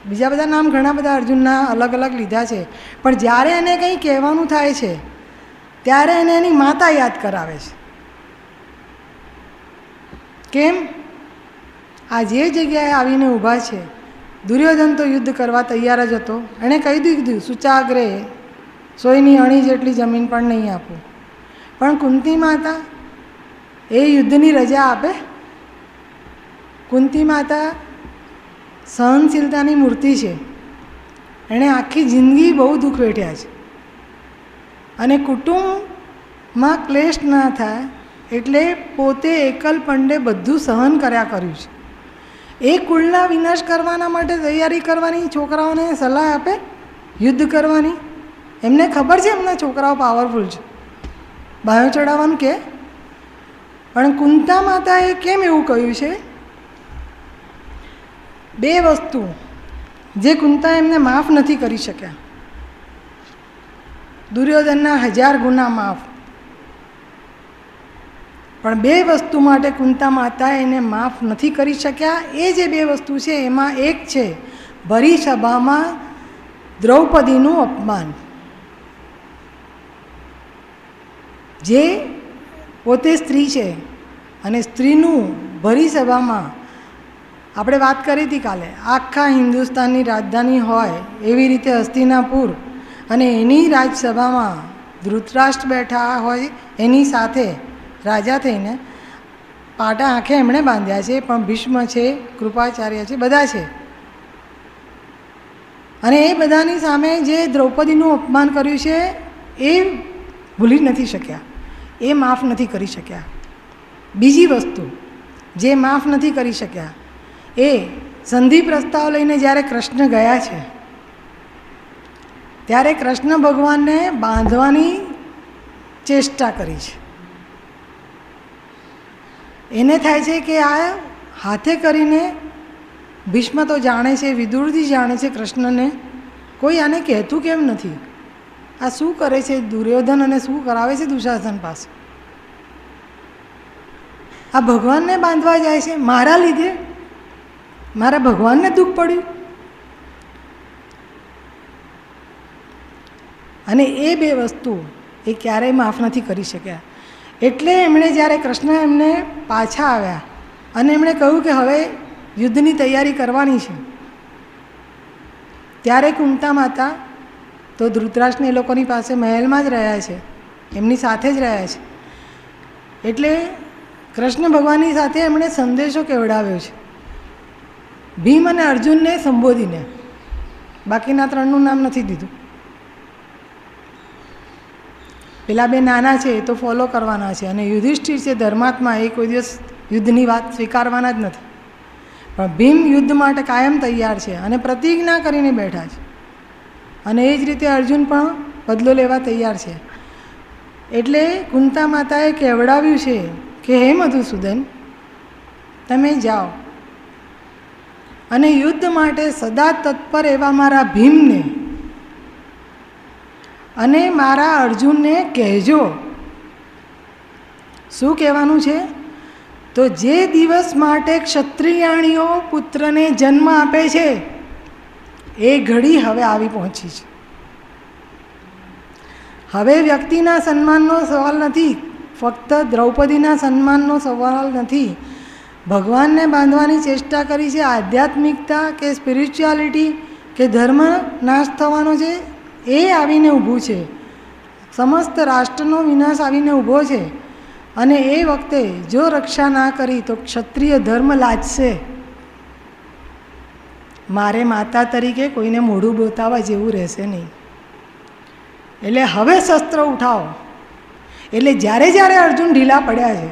બીજા બધા નામ ઘણા બધા અર્જુનના અલગ અલગ લીધા છે, પણ જ્યારે એને કંઈ કહેવાનું થાય છે ત્યારે એને એની માતા યાદ કરાવે છે. કેમ? આ જે જગ્યાએ આવીને ઊભા છે, દુર્યોધન તો યુદ્ધ કરવા તૈયાર જ હતો. એણે કહી દીધું સુચાગ્રે, સોયની અણી જેટલી જમીન પણ નહીં આપું. પણ કુંતી માતા એ યુદ્ધની રજા આપે? કુંતી માતા સહનશીલતાની મૂર્તિ છે. એણે આખી જિંદગી બહુ દુઃખ વેઠ્યા છે, અને કુટુંબમાં ક્લેશ ના થાય એટલે પોતે એકલ પંડે બધું સહન કર્યા કર્યું છે. એ કુળના વિનાશ કરવાના માટે તૈયારી કરવાની છોકરાઓને સલાહ આપે, યુદ્ધ કરવાની. એમને ખબર છે એમના છોકરાઓ પાવરફુલ છે, બાયો ચડાવવાનું કે. પણ કુંતા માતાએ કેમ એવું કહ્યું છે? બે વસ્તુ જે કુંતા એમને માફ નથી કરી શક્યા. દુર્યોધનના 1000 ગુના માફ, પણ બે વસ્તુ માટે કુંતા માતા એને માફ નથી કરી શક્યા. એ જે બે વસ્તુ છે એમાં એક છે ભરી સભામાં દ્રૌપદીનું અપમાન. જે પોતે સ્ત્રી છે અને સ્ત્રીનું ભરી સભામાં, આપણે વાત કરી હતી કાલે, આખા હિન્દુસ્તાનની રાજધાની હોય એવી રીતે હસ્તિનાપુર, અને એની રાજસભામાં ધૃતરાષ્ટ્ર બેઠા હોય એની સાથે રાજા થઈને, પાટા આંખે એમણે બાંધ્યા છે, પણ ભીષ્મ છે, કૃપાચાર્ય છે, બધા છે. અને એ બધાની સામે જે દ્રૌપદીનું અપમાન કર્યું છે એ ભૂલી નથી શક્યા. એ માફ નથી કરી શક્યા. બીજી વસ્તુ જે માફ નથી કરી શક્યા એ સંધિ પ્રસ્તાવ લઈને જ્યારે કૃષ્ણ ગયા છે ત્યારે કૃષ્ણ ભગવાનને બાંધવાની ચેષ્ટા કરી છે. એને થાય છે કે આ હાથે કરીને ભીષ્મ તો જાણે છે, વિદુરજી જાણે છે કૃષ્ણને, કોઈ આને કહેતું કેમ નથી? આ શું કરે છે દુર્યોધન અને શું કરાવે છે દુશાસન પાસે? આ ભગવાનને બાંધવા જાય છે મારા લીધે, મારા ભગવાનને દુઃખ પડ્યું. અને એ બે વસ્તુ એ ક્યારેય માફ નથી કરી શક્યા. એટલે એમણે જ્યારે કૃષ્ણ એમને પાછા આવ્યા અને એમણે કહ્યું કે હવે યુદ્ધની તૈયારી કરવાની છે, ત્યારે કુંતા માતા તો ધૃતરાષ્ટ્રને એ લોકોની પાસે મહેલમાં જ રહ્યા છે, એમની સાથે જ રહ્યા છે. એટલે કૃષ્ણ ભગવાનની સાથે એમણે સંદેશો કેવડાવ્યો છે ભીમ અને અર્જુનને સંબોધીને, બાકીના ત્રણનું નામ નથી દીધું. પેલા બે નાના છે એ તો ફોલો કરવાના છે, અને યુધિષ્ઠિર છે ધર્માત્મા, એ કોઈ દિવસ યુદ્ધની વાત સ્વીકારવાના જ નથી. પણ ભીમ યુદ્ધ માટે કાયમ તૈયાર છે અને પ્રતિજ્ઞા કરીને બેઠા છે. અને એ જ રીતે અર્જુન પણ બદલો લેવા તૈયાર છે. એટલે કુંતા માતાએ કહેવડાવ્યું છે કે હે મધુસૂદન, તમે જાઓ અને યુદ્ધ માટે સદા તત્પર એવા મારા ભીમને અને મારા અર્જુનને કહેજો. શું કહેવાનું છે? તો જે દિવસ માટે ક્ષત્રિયાણીઓ પુત્રને જન્મ આપે છે એ ઘડી હવે આવી પહોંચી છે. હવે વ્યક્તિના સન્માનનો સવાલ નથી, ફક્ત દ્રૌપદીના સન્માનનો સવાલ નથી. ભગવાનને બાંધવાની ચેષ્ટા કરી છે. આધ્યાત્મિકતા કે સ્પિરિચ્યુઆલિટી કે ધર્મ નાશ થવાનો છે એ આવીને ઊભું છે. સમસ્ત રાષ્ટ્રનો વિનાશ આવીને ઊભો છે. અને એ વખતે જો રક્ષા ના કરી તો ક્ષત્રિય ધર્મ લાજશે. મારે માતા તરીકે કોઈને મોઢું બોતાવા જેવું રહેશે નહીં. એટલે હવે શસ્ત્ર ઉઠાવો. એટલે જ્યારે જ્યારે અર્જુન ઢીલા પડ્યા છે,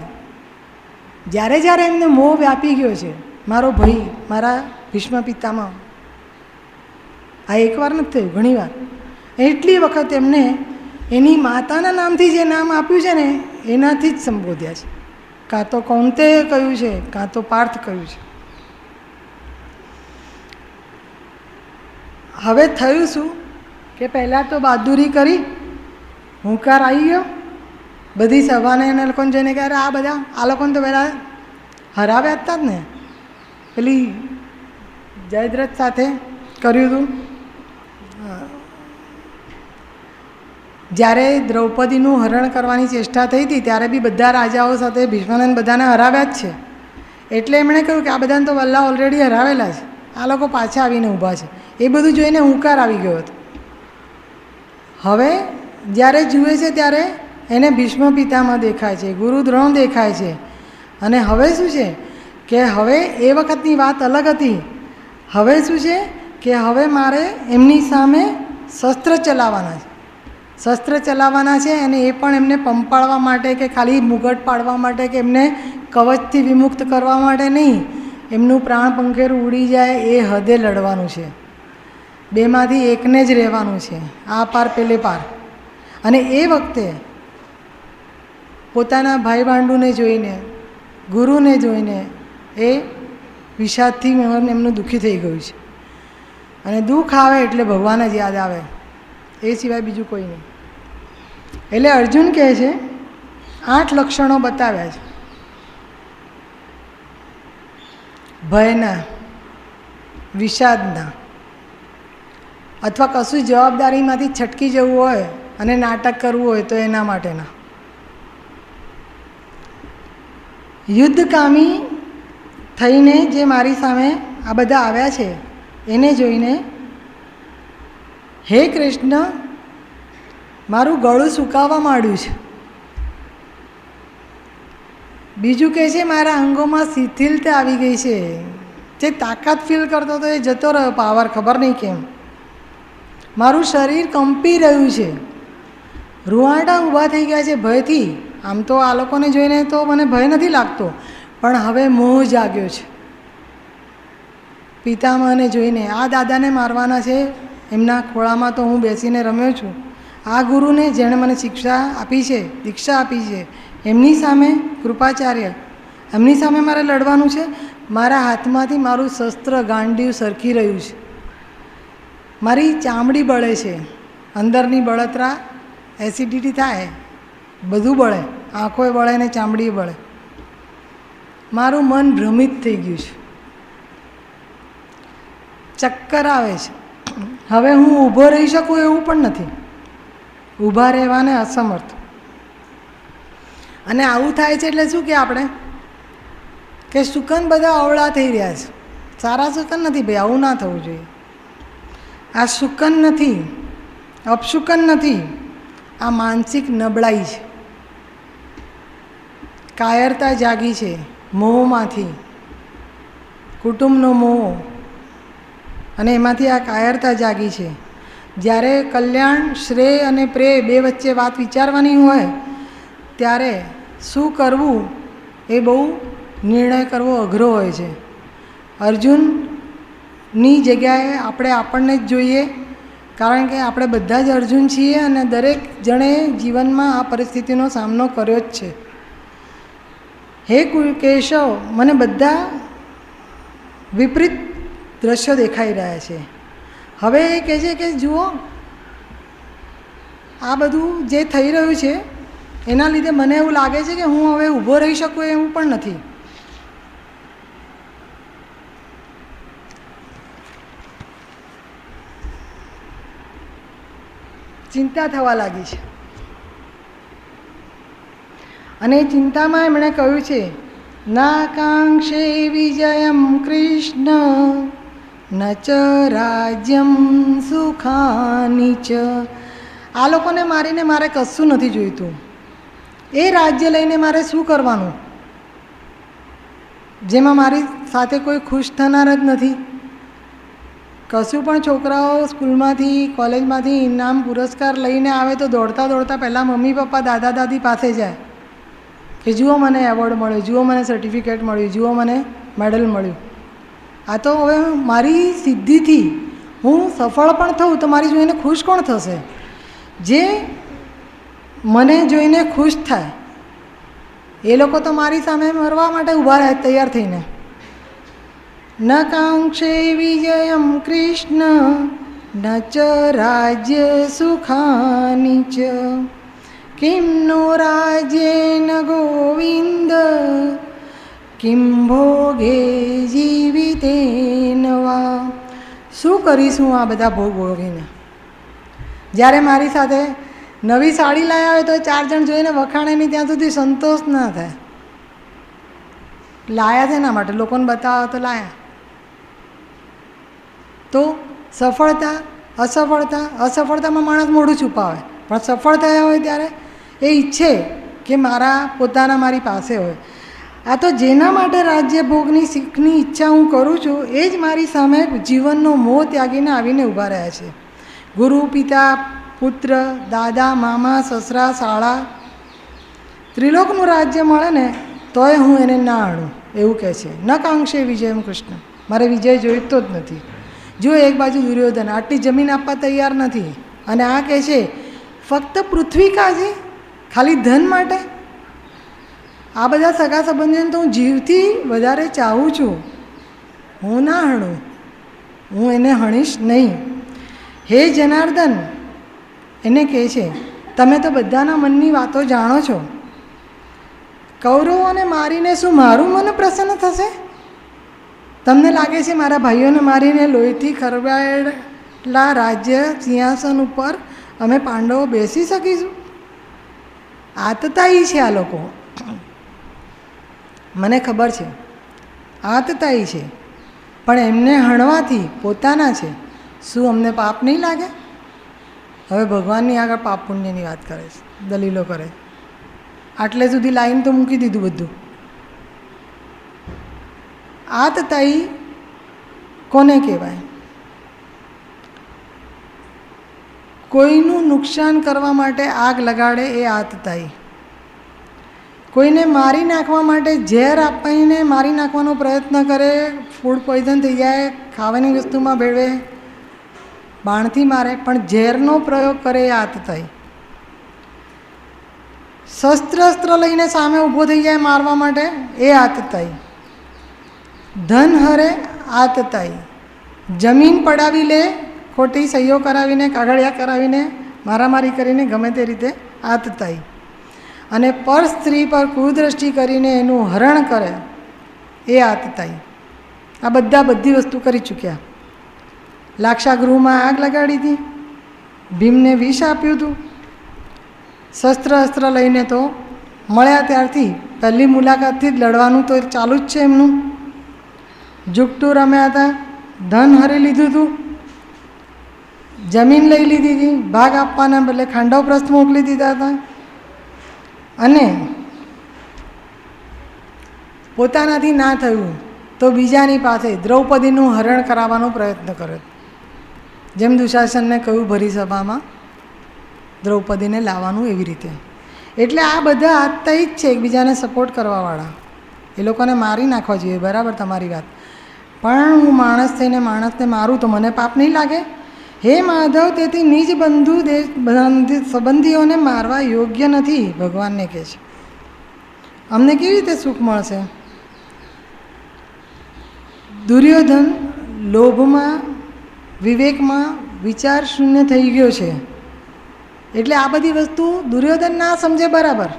જ્યારે જ્યારે એમને મોહ વ્યાપી ગયો છે, મારો ભાઈ, મારા ભીષ્મ પિતામાં, આ એકવાર નથી થયું, ઘણીવાર, એટલી વખત એમને એની માતાના નામથી જે નામ આપ્યું છે ને એનાથી જ સંબોધ્યા છે. કાં તો કૌંતેય કહ્યું છે, કાં તો પાર્થ કહ્યું છે. હવે થયું શું કે પહેલાં તો બહાદુરી કરી, હુંકાર આવી ગયો બધી સભાને, એને લોકોને જોઈને કે અરે આ બધા આ લોકોને તો પહેલાં હરાવ્યા હતા જ ને, પેલી જયદ્રથ સાથે કર્યું હતું. જ્યારે દ્રૌપદીનું હરણ કરવાની ચેષ્ટા થઈ હતી ત્યારે બી બધા રાજાઓ સાથે ભીષ્મને બધાને હરાવ્યા જ છે. એટલે એમણે કહ્યું કે આ બધાને તો વલ્લા ઓલરેડી હરાવેલા છે, આ લોકો પાછા આવીને ઊભા છે. એ બધું જોઈને હુંકાર આવી ગયો હતો. હવે જ્યારે જુએ છે ત્યારે એને ભીષ્મ પિતામાં દેખાય છે, ગુરુ દ્રોણ દેખાય છે. અને હવે શું છે કે હવે એ વખતની વાત અલગ હતી. હવે શું છે કે હવે મારે એમની સામે શસ્ત્ર ચલાવવાના છે. શસ્ત્ર ચલાવવાના છે અને એ પણ એમને પંપાળવા માટે કે ખાલી મુગટ પાડવા માટે કે એમને કવચથી વિમુક્ત કરવા માટે નહીં, એમનું પ્રાણ પંખેરું ઉડી જાય એ હદે લડવાનું છે. બેમાંથી એકને જ રહેવાનું છે, આ પાર પેલે પાર. અને એ વખતે પોતાના ભાઈ ભાંડુને જોઈને, ગુરુને જોઈને એ વિષાદથી એમનું દુઃખી થઈ ગયું છે. અને દુઃખ આવે એટલે ભગવાન જ યાદ આવે, એ સિવાય બીજું કોઈ નહીં. એટલે અર્જુન કહે છે 8 લક્ષણો બતાવ્યા છે ભયના, વિષાદના, અથવા કશું જવાબદારીમાંથી છટકી જવું હોય અને નાટક કરવું હોય તો એના માટેના. યુદ્ધકામી થઈને જે મારી સામે આ બધા આવ્યા છે એને જોઈને હે કૃષ્ણ, મારું ગળું સુકાવા માંડ્યું છે. બીજું કહે છે મારા અંગોમાં શિથિલતા આવી ગઈ છે. જે તાકાત ફીલ કરતો હતો એ જતો રહ્યો પાવર, ખબર નહીં કેમ. મારું શરીર કંપી રહ્યું છે, રૂવાટા ઊભા થઈ ગયા છે ભયથી. આમ તો આ લોકોને જોઈને તો મને ભય નથી લાગતો, પણ હવે મોહ જાગ્યો છે પિતામહને જોઈને. આ દાદાને મારવાના છે, એમના ખોળામાં તો હું બેસીને રમ્યો છું. આ ગુરુને જેણે મને શિક્ષા આપી છે, દીક્ષા આપી છે, એમની સામે કૃપાચાર્ય, એમની સામે મારે લડવાનું છે. મારા હાથમાંથી મારું શસ્ત્ર ગાંડીવ સરકી રહ્યું છે, મારી ચામડી બળે છે, અંદરની બળતરા, એસિડિટી થાય, બધું બળે, આંખોએ બળે ને ચામડી બળે. મારું મન ભ્રમિત થઈ ગયું છે, ચક્કર આવે છે. હવે હું ઊભો રહી શકું એવું પણ નથી, ઊભા રહેવાને અસમર્થ. અને આવું થાય છે એટલે શું કે આપણે કે સુકન બધા અવળા થઈ રહ્યા છે. સારા સુકન નથી ભાઈ, આવું ના થવું જોઈએ. આ સુકન નથી, અપશુકન નથી, આ માનસિક નબળાઈ છે. કાયરતા જાગી છે મોહમાંથી, કુટુંબનો મોહ, અને એમાંથી આ કાયરતા જાગી છે. જ્યારે કલ્યાણ, શ્રેય અને પ્રેય બે વચ્ચે વાત વિચારવાની હોય ત્યારે શું કરવું એ બહુ નિર્ણય કરવો અઘરો હોય છે. અર્જુનની જગ્યાએ આપણે આપણને જ જોઈએ, કારણ કે આપણે બધા જ અર્જુન છીએ અને દરેક જણે જીવનમાં આ પરિસ્થિતિનો સામનો કર્યો જ છે. હે કેશવ, મને બધા વિપરીત દ્રશ્યો દેખાઈ રહ્યા છે. હવે એ કહે છે કે જુઓ, આ બધું જે થઈ રહ્યું છે એના લીધે મને એવું લાગે છે કે હું હવે ઊભો રહી શકું એવું પણ નથી. ચિંતા થવા લાગી છે. અને એ ચિંતામાં એમણે કહ્યું છે, નાકાંક્ષે વિજયમ કૃષ્ણ ન ચ રાજ્યમ સુખાની ચ. આ લોકોને મારીને મારે કશું નથી જોઈતું. એ રાજ્ય લઈને મારે શું કરવાનું, જેમાં મારી સાથે કોઈ ખુશ થનાર જ નથી. કશું પણ છોકરાઓ સ્કૂલમાંથી, કોલેજમાંથી ઇનામ પુરસ્કાર લઈને આવે તો દોડતા દોડતા પહેલાં મમ્મી પપ્પા, દાદા દાદી પાસે જાય કે જુઓ મને એવોર્ડ મળ્યો, જુઓ મને સર્ટિફિકેટ મળ્યું, જુઓ મને મેડલ મળ્યું. આ તો હવે મારી સિદ્ધિથી હું સફળ પણ થઉં તો મારી જોઈને ખુશ કોણ થશે? જે મને જોઈને ખુશ થાય એ લોકો તો મારી સામે મરવા માટે ઊભા રહે તૈયાર થઈને. ન કાંક્ષે વિજયમ કૃષ્ણ ન ચ રાજ્ય સુખાની ચ. કિમ નો રાજ્યેન ગોવિંદ કિમ ભોગે જીવિતેન વા. શું કરીશું આ બધા ભોગ ભોગીને? જ્યારે મારી સાથે નવી સાડી લાવ્યા હોય તો 4 જણ જોઈને વખાણે નહીં ત્યાં સુધી સંતોષ ના થાય. લાયા છે એના માટે, લોકોને બતાવવા તો લાયા. તો સફળતા, અસફળતા, અસફળતામાં માણસ મોઢું છુપાવે, પણ સફળ થયા હોય ત્યારે એ ઈચ્છે કે પોતાના મારી પાસે હોય. આ તો જેના માટે રાજ્ય ભોગની શીખની ઈચ્છા હું કરું છું એ જ મારી સામે જીવનનો મોહ ત્યાગીને આવીને ઊભા રહ્યા છે. ગુરુ, પિતા, પુત્ર, દાદા, મામા, સસરા, શાળા, ત્રિલોકનું રાજ્ય મળે ને તોય હું એને ના આણું એવું કહે છે. ન કાંક્ષે વિજયમ કૃષ્ણ. મારે વિજય જોઈતો જ નથી. જો એક બાજુ દુર્યોધન આટલી જમીન આપવા તૈયાર નથી, અને આ કહે છે ફક્ત પૃથ્વી કાજી, ખાલી ધન માટે. આ બધા સગા સંબંધીઓને તો હું જીવથી વધારે ચાહું છું, હું ના હણું, હું એને હણીશ નહીં. હે જનાર્દન, એને કહે છે તમે તો બધાના મનની વાતો જાણો છો. કૌરવોને મારીને શું મારું મન પ્રસન્ન થશે? તમને લાગે છે મારા ભાઈઓને મારીને લોહીથી ખરવાયેલા રાજ્ય સિંહાસન ઉપર અમે પાંડવો બેસી શકીશું? આતતાઈ છે આ લોકો, મને ખબર છે આતતાઈ છે, પણ એમને હણવાથી પોતાના છે. શું અમને પાપ નહીં લાગે? હવે ભગવાનની આગળ પાપ પુણ્યની વાત કરે છે, દલીલો કરે. આટલે સુધી લાઈન તો મૂકી દીધું બધું. આતતાઈ કોને કહેવાય? કોઈનું નુકસાન કરવા માટે આગ લગાડે એ આતતાઈ. કોઈને મારી નાખવા માટે ઝેર આપીને મારી નાખવાનો પ્રયત્ન કરે, ફૂડ પોઈઝન થઈ જાય, ખાવાની વસ્તુમાં ભેળવે, બાણથી મારે, પણ ઝેરનો પ્રયોગ કરે એ આતતાઈ. શસ્ત્ર લઈને સામે ઊભો થઈ જાય મારવા માટે એ આતતાઈ. ધન હરે આતતાઈ. જમીન પડાવી લે, ખોટી સહીઓ કરાવીને, કાગળિયા કરાવીને, મારામારી કરીને, ગમે તે રીતે આતતાઈ. અને પર સ્ત્રી પર કુદ્રષ્ટિ કરીને એનું હરણ કરે એ આતતાઈ. આ બધી વસ્તુ કરી ચૂક્યા. લાક્ષાગૃહમાં આગ લગાડી હતી, ભીમને વિષ આપ્યું હતું. શસ્ત્ર લઈને તો મળ્યા ત્યારથી પહેલી મુલાકાતથી જ લડવાનું તો ચાલુ જ છે એમનું. જુગટું રમ્યા હતા, ધન હરી લીધું હતું, જમીન લઈ લીધી હતી, ભાગ આપવાના બદલે ખાંડવ પ્રસ્થ મોકલી દીધા હતા. અને પોતાનાથી ના થયું તો બીજાની પાસે દ્રૌપદીનું હરણ કરાવવાનો પ્રયત્ન કર્યો. જેમ દુશાસનને કહ્યું ભરી સભામાં દ્રૌપદીને લાવવાનું, એવી રીતે. એટલે આ બધા આતતાઈ જ છે, એકબીજાને સપોર્ટ કરવાવાળા. એ લોકોને મારી નાખવા જોઈએ, બરાબર તમારી વાત. પણ હું માણસ થઈને માણસને મારું તો મને પાપ નહીં લાગે? હે માધવ, તેથી નિજ બંધુ સંબંધીઓને મારવા યોગ્ય નથી, ભગવાનને કહે છે. અમને કેવી રીતે સુખ મળશે? દુર્યોધન લોભમાં, વિવેકમાં વિચાર શૂન્ય થઈ ગયો છે. એટલે આ બધી વસ્તુ દુર્યોધન ના સમજે, બરાબર.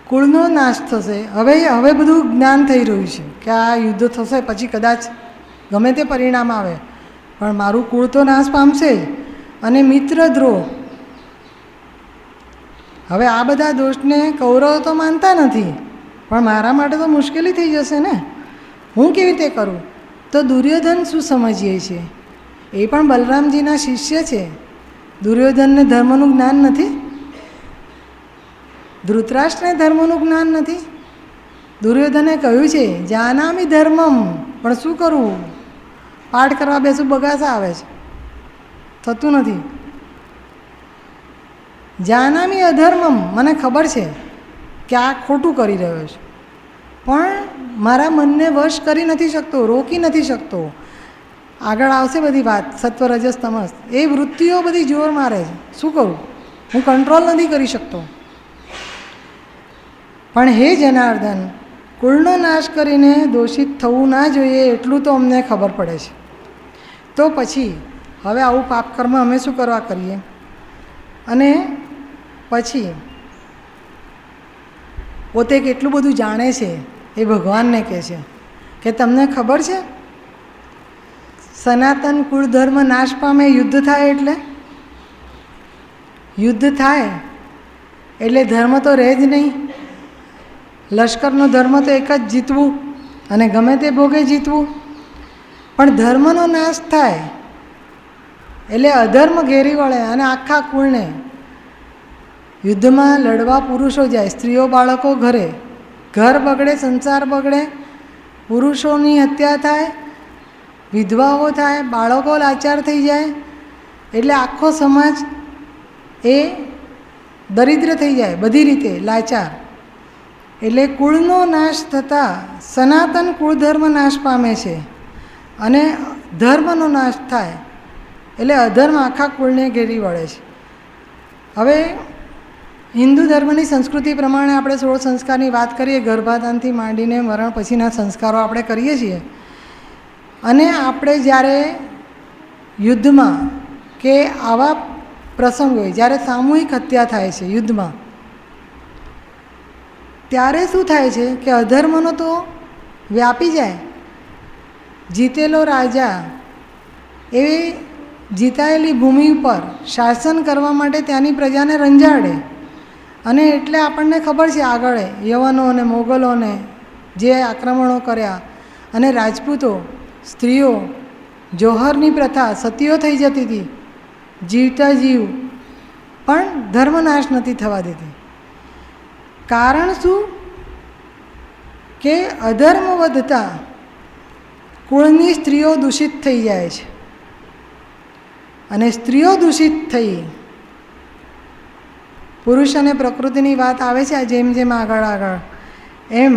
કુળનો નાશ થશે. હવે બધું જ્ઞાન થઈ રહ્યું છે કે આ યુદ્ધ થશે, પછી કદાચ ગમે તે પરિણામ આવે, પણ મારું કુળ તો નાશ પામશે જ. અને મિત્રદ્રોહ, હવે આ બધા દોષને કૌરવો તો માનતા નથી, પણ મારા માટે તો મુશ્કેલી થઈ જશે ને. હું કેવી રીતે કરું? તો દુર્યોધન શું સમજીએ છીએ? એ પણ બલરામજીના શિષ્ય છે. દુર્યોધનને ધર્મનું જ્ઞાન નથી? ધૃતરાષ્ટ્રને ધર્મનું જ્ઞાન નથી? દુર્યોધને કહ્યું છે જાનામિ ધર્મમ, પણ શું કરવું? પાઠ કરવા બેસું, બગાસા આવે છે, થતું નથી. જાનામિ અધર્મમ, મને ખબર છે કે આ ખોટું કરી રહ્યો છે, પણ મારા મનને વશ કરી નથી શકતો, રોકી નથી શકતો. આગળ આવશે બધી વાત, સત્વ રજસ તમસ, એ વૃત્તિઓ બધી જોર મારે છે. શું કરું? હું કંટ્રોલ નથી કરી શકતો. પણ હે જનાર્દન, કુળનો નાશ કરીને દોષિત થવું ના જોઈએ, એટલું તો અમને ખબર પડે છે. તો પછી હવે આવું પાપકર્મ અમે શું કરવા કરીએ? અને પછી પોતે કેટલું બધું જાણે છે એ ભગવાનને કહે છે કે તમને ખબર છે સનાતન કુળ ધર્મ નાશ પામે, યુદ્ધ થાય એટલે? યુદ્ધ થાય એટલે ધર્મ તો રહે જ નહીં. લશ્કરનો ધર્મ તો એક જ, જીતવું, અને ગમે તે ભોગે જીતવું. પણ ધર્મનો નાશ થાય એટલે અધર્મ ઘેરી વળે અને આખા કુળને. યુદ્ધમાં લડવા પુરુષો જાય, સ્ત્રીઓ બાળકો ઘરે, ઘર બગડે, સંસાર બગડે, પુરુષોની હત્યા થાય, વિધવાઓ થાય, બાળકો લાચાર થઈ જાય, એટલે આખો સમાજ એ દરિદ્ર થઈ જાય, બધી રીતે લાચાર. એટલે કુળનો નાશ થતાં સનાતન કુળ ધર્મ નાશ પામે છે, અને ધર્મનો નાશ થાય એટલે અધર્મ આખા કુળને ઘેરી વળે છે. હવે હિન્દુ ધર્મની સંસ્કૃતિ પ્રમાણે આપણે 16 સંસ્કારની વાત કરીએ, ગર્ભાધાનથી માંડીને મરણ પછીના સંસ્કારો આપણે કરીએ છીએ. અને આપણે જ્યારે યુદ્ધમાં કે આવા પ્રસંગોએ જ્યારે સામૂહિક હત્યા થાય છે યુદ્ધમાં, ત્યારે શું થાય છે કે અધર્મનો તો વ્યાપી જાય. જીતેલો રાજા એ જીતાયેલી ભૂમિ ઉપર શાસન કરવા માટે ત્યાંની પ્રજાને રંજાડે. અને એટલે આપણને ખબર છે આગળ યવનો અને મોગલોને જે આક્રમણો કર્યા, અને રાજપૂતો, સ્ત્રીઓ, જોહરની પ્રથા, સતીઓ થઈ જતી હતી, જીવતા જીવ પણ ધર્મનાશ નથી થવા દેતી. કારણ શું? કે અધર્મ વધતા કુળની સ્ત્રીઓ દૂષિત થઈ જાય છે, અને સ્ત્રીઓ દૂષિત થઈ પુરુષ અને પ્રકૃતિની વાત આવે છે જેમ જેમ આગળ આગળ એમ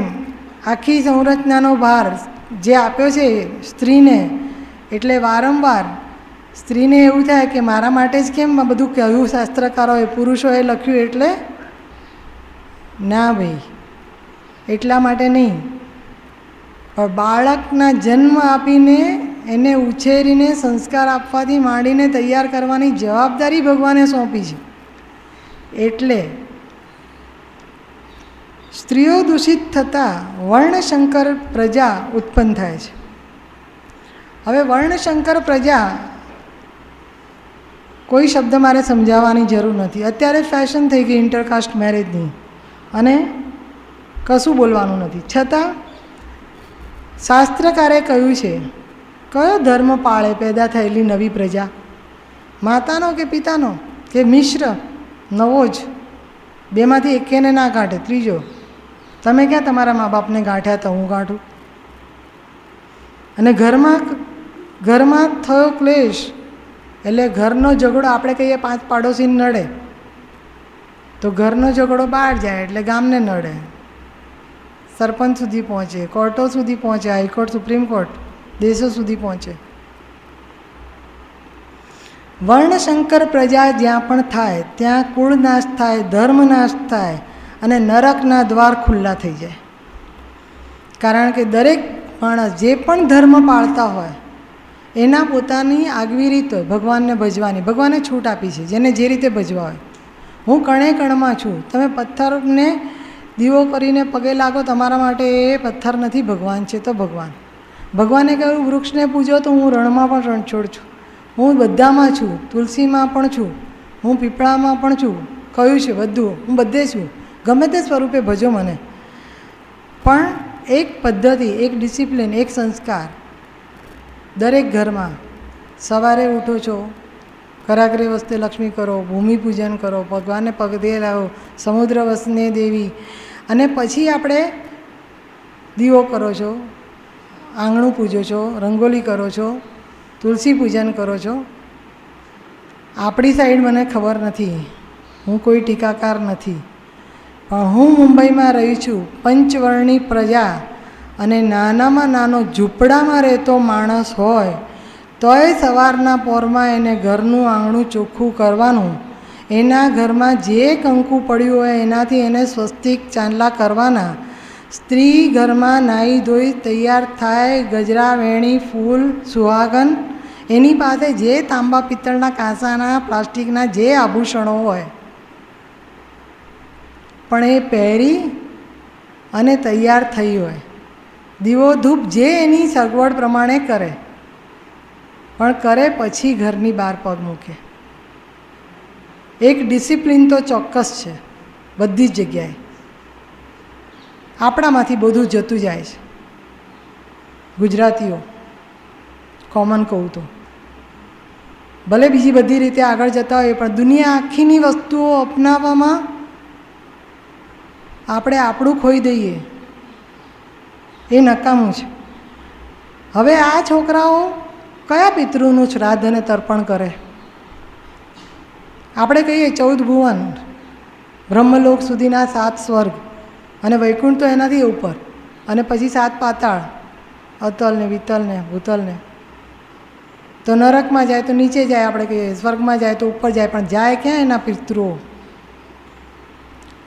આખી સંરચનાનો ભાર જે આપ્યો છે સ્ત્રીને, એટલે વારંવાર સ્ત્રીને એવું થાય કે મારા માટે જ કેમ આ બધું કહ્યું શાસ્ત્રકારોએ, પુરુષોએ લખ્યું એટલે ના ભાઈ, એટલા માટે નહીં, પણ બાળકના જન્મ આપીને એને ઉછેરીને સંસ્કાર આપવાથી માંડીને તૈયાર કરવાની જવાબદારી ભગવાને સોંપી છે. એટલે સ્ત્રીઓ દૂષિત થતાં વર્ણશંકર પ્રજા ઉત્પન્ન થાય છે. હવે વર્ણશંકર પ્રજા કોઈ શબ્દ મારે સમજાવવાની જરૂર નથી. અત્યારે ફેશન થઈ ગઈ ઇન્ટરકાસ્ટ મેરેજની અને કશું બોલવાનું નથી. છતાં શાસ્ત્રકારે કહ્યું છે, કયો ધર્મ પાળે પેદા થયેલી નવી પ્રજા? માતાનો કે પિતાનો કે મિશ્ર નવો જ? બેમાંથી એકેને ના ગાંઠે ત્રીજો. તમે ક્યાં તમારા મા બાપને ગાંઠ્યા તો હું ગાંઠું? અને ઘરમાં થયો ક્લેશ એટલે ઘરનો ઝઘડો, આપણે કહીએ 5 પાડોશીને નડે તો ઘરનો ઝઘડો બહાર જાય એટલે ગામને નડે, સરપંચ સુધી પહોંચે, કોર્ટો સુધી પહોંચે, હાઈકોર્ટ, સુપ્રીમ કોર્ટ, દેશો સુધી પહોંચે. વર્ણશંકર પ્રજા જ્યાં પણ થાય ત્યાં કુળ નાશ થાય, ધર્મ નાશ થાય અને નરકના દ્વાર ખુલ્લા થઈ જાય. કારણ કે દરેક માણસ જે પણ ધર્મ પાળતા હોય એના પોતાની આગવી રીત હોય ભગવાનને ભજવાની. ભગવાને છૂટ આપી છે જેને જે રીતે ભજવા હોય. હું કણે કણમાં છું. તમે પથ્થરને દીવો કરીને પગે લાગો, તમારા માટે એ પથ્થર નથી, ભગવાન છે તો ભગવાન. ભગવાને કહ્યું વૃક્ષને પૂજો તો હું રણમાં પણ રણછોડ છું, હું બધામાં છું, તુલસીમાં પણ છું, હું પીપળામાં પણ છું. કહ્યું છે બધું, હું બધે છું, ગમે તે સ્વરૂપે ભજો મને. પણ એક પદ્ધતિ, એક ડિસિપ્લિન, એક સંસ્કાર દરેક ઘરમાં. સવારે ઉઠો છો, કરાગ્રે વસ્તે લક્ષ્મી કરો, ભૂમિપૂજન કરો, ભગવાનને પગે લાવો, સમુદ્ર વસને દેવી, અને પછી આપણે દીવો કરો છો, આંગણું પૂજો છો, રંગોલી કરો છો, તુલસી પૂજન કરો છો. આપણી સાઈડ મને ખબર નથી, હું કોઈ ટીકાકાર નથી, પણ હું મુંબઈમાં રહી છું, પંચવર્ણી પ્રજા, અને નાનામાં નાનો ઝૂંપડામાં રહેતો માણસ હોય તોય સવારના પોરમાં એને ઘરનું આંગણું ચોખ્ખું કરવાનું, એના ઘરમાં જે કંકુ પડ્યું હોય એનાથી એને સ્વસ્તિક ચાંદલા કરવાના. સ્ત્રી ઘરમાં નાહી ધોઈ તૈયાર થાય, ગજરા, વેણી, ફૂલ, સુહાગન, એની પાસે જે તાંબા પિત્તળના કાંસાના પ્લાસ્ટિકના જે આભૂષણો હોય પણ એ પહેરી અને તૈયાર થઈ હોય. દીવો ધૂપ જે એની સગવડ પ્રમાણે કરે, પણ કરે પછી ઘરની બહાર પગ મૂકે. એક ડિસિપ્લિન તો ચોક્કસ છે બધી જ જગ્યાએ. આપણામાંથી બધું જતું જાય છે. ગુજરાતીઓ કોમન કહું તો ભલે બીજી બધી રીતે આગળ જતા હોય પણ દુનિયા આખીની વસ્તુઓ અપનાવવામાં આપણે આપણું ખોઈ દઈએ એ નકામું છે. હવે આ છોકરાઓ કયા પિતૃનું શ્રાદ્ધ અને તર્પણ કરે? આપણે કહીએ 14 ભુવન, બ્રહ્મલોક સુધીના 7 સ્વર્ગ અને વૈકુંઠ તો એનાથી ઉપર, અને પછી 7 પાતાળ, અતલને, વિતલને, ભૂતલને. તો નરકમાં જાય તો નીચે જાય, આપણે કહીએ સ્વર્ગમાં જાય તો ઉપર જાય, પણ જાય ક્યાં એના પિતૃઓ?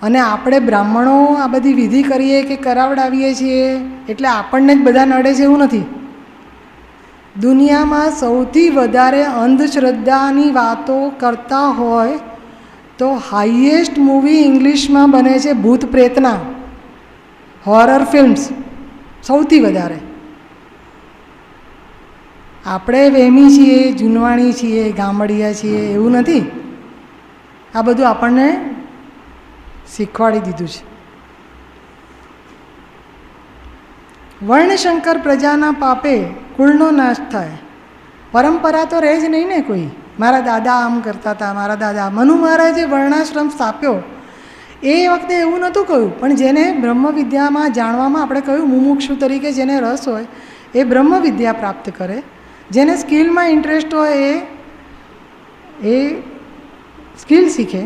અને આપણે બ્રાહ્મણો આ બધી વિધિ કરીએ કે કરાવડાવીએ છીએ એટલે આપણને જ બધા નડે છે એવું નથી. દુનિયામાં સૌથી વધારે અંધશ્રદ્ધાની વાતો કરતા હોય તો હાઈએસ્ટ મૂવી ઇંગ્લિશમાં બને છે ભૂત પ્રેતના, હોરર ફિલ્મ્સ સૌથી વધારે. આપણે વહેમી છીએ, જૂનવાણી છીએ, ગામડિયા છીએ એવું નથી. આ બધું આપણને શીખવાડી દીધું છે. વર્ણશંકર પ્રજાના પાપે કુળનો નાશ થાય. પરંપરા તો રહે જ નહીં ને કોઈ. મારા દાદા આમ કરતા હતા, મારા દાદા. મનુ મહારાજે વર્ણાશ્રમ સ્થાપ્યો એ વખતે એવું નહોતું કહ્યું, પણ જેને બ્રહ્મવિદ્યામાં જાણવામાં, આપણે કહ્યું મુમુક્ષુ તરીકે જેને રસ હોય એ બ્રહ્મવિદ્યા પ્રાપ્ત કરે, જેને સ્કિલમાં ઇન્ટરેસ્ટ હોય એ સ્કિલ શીખે.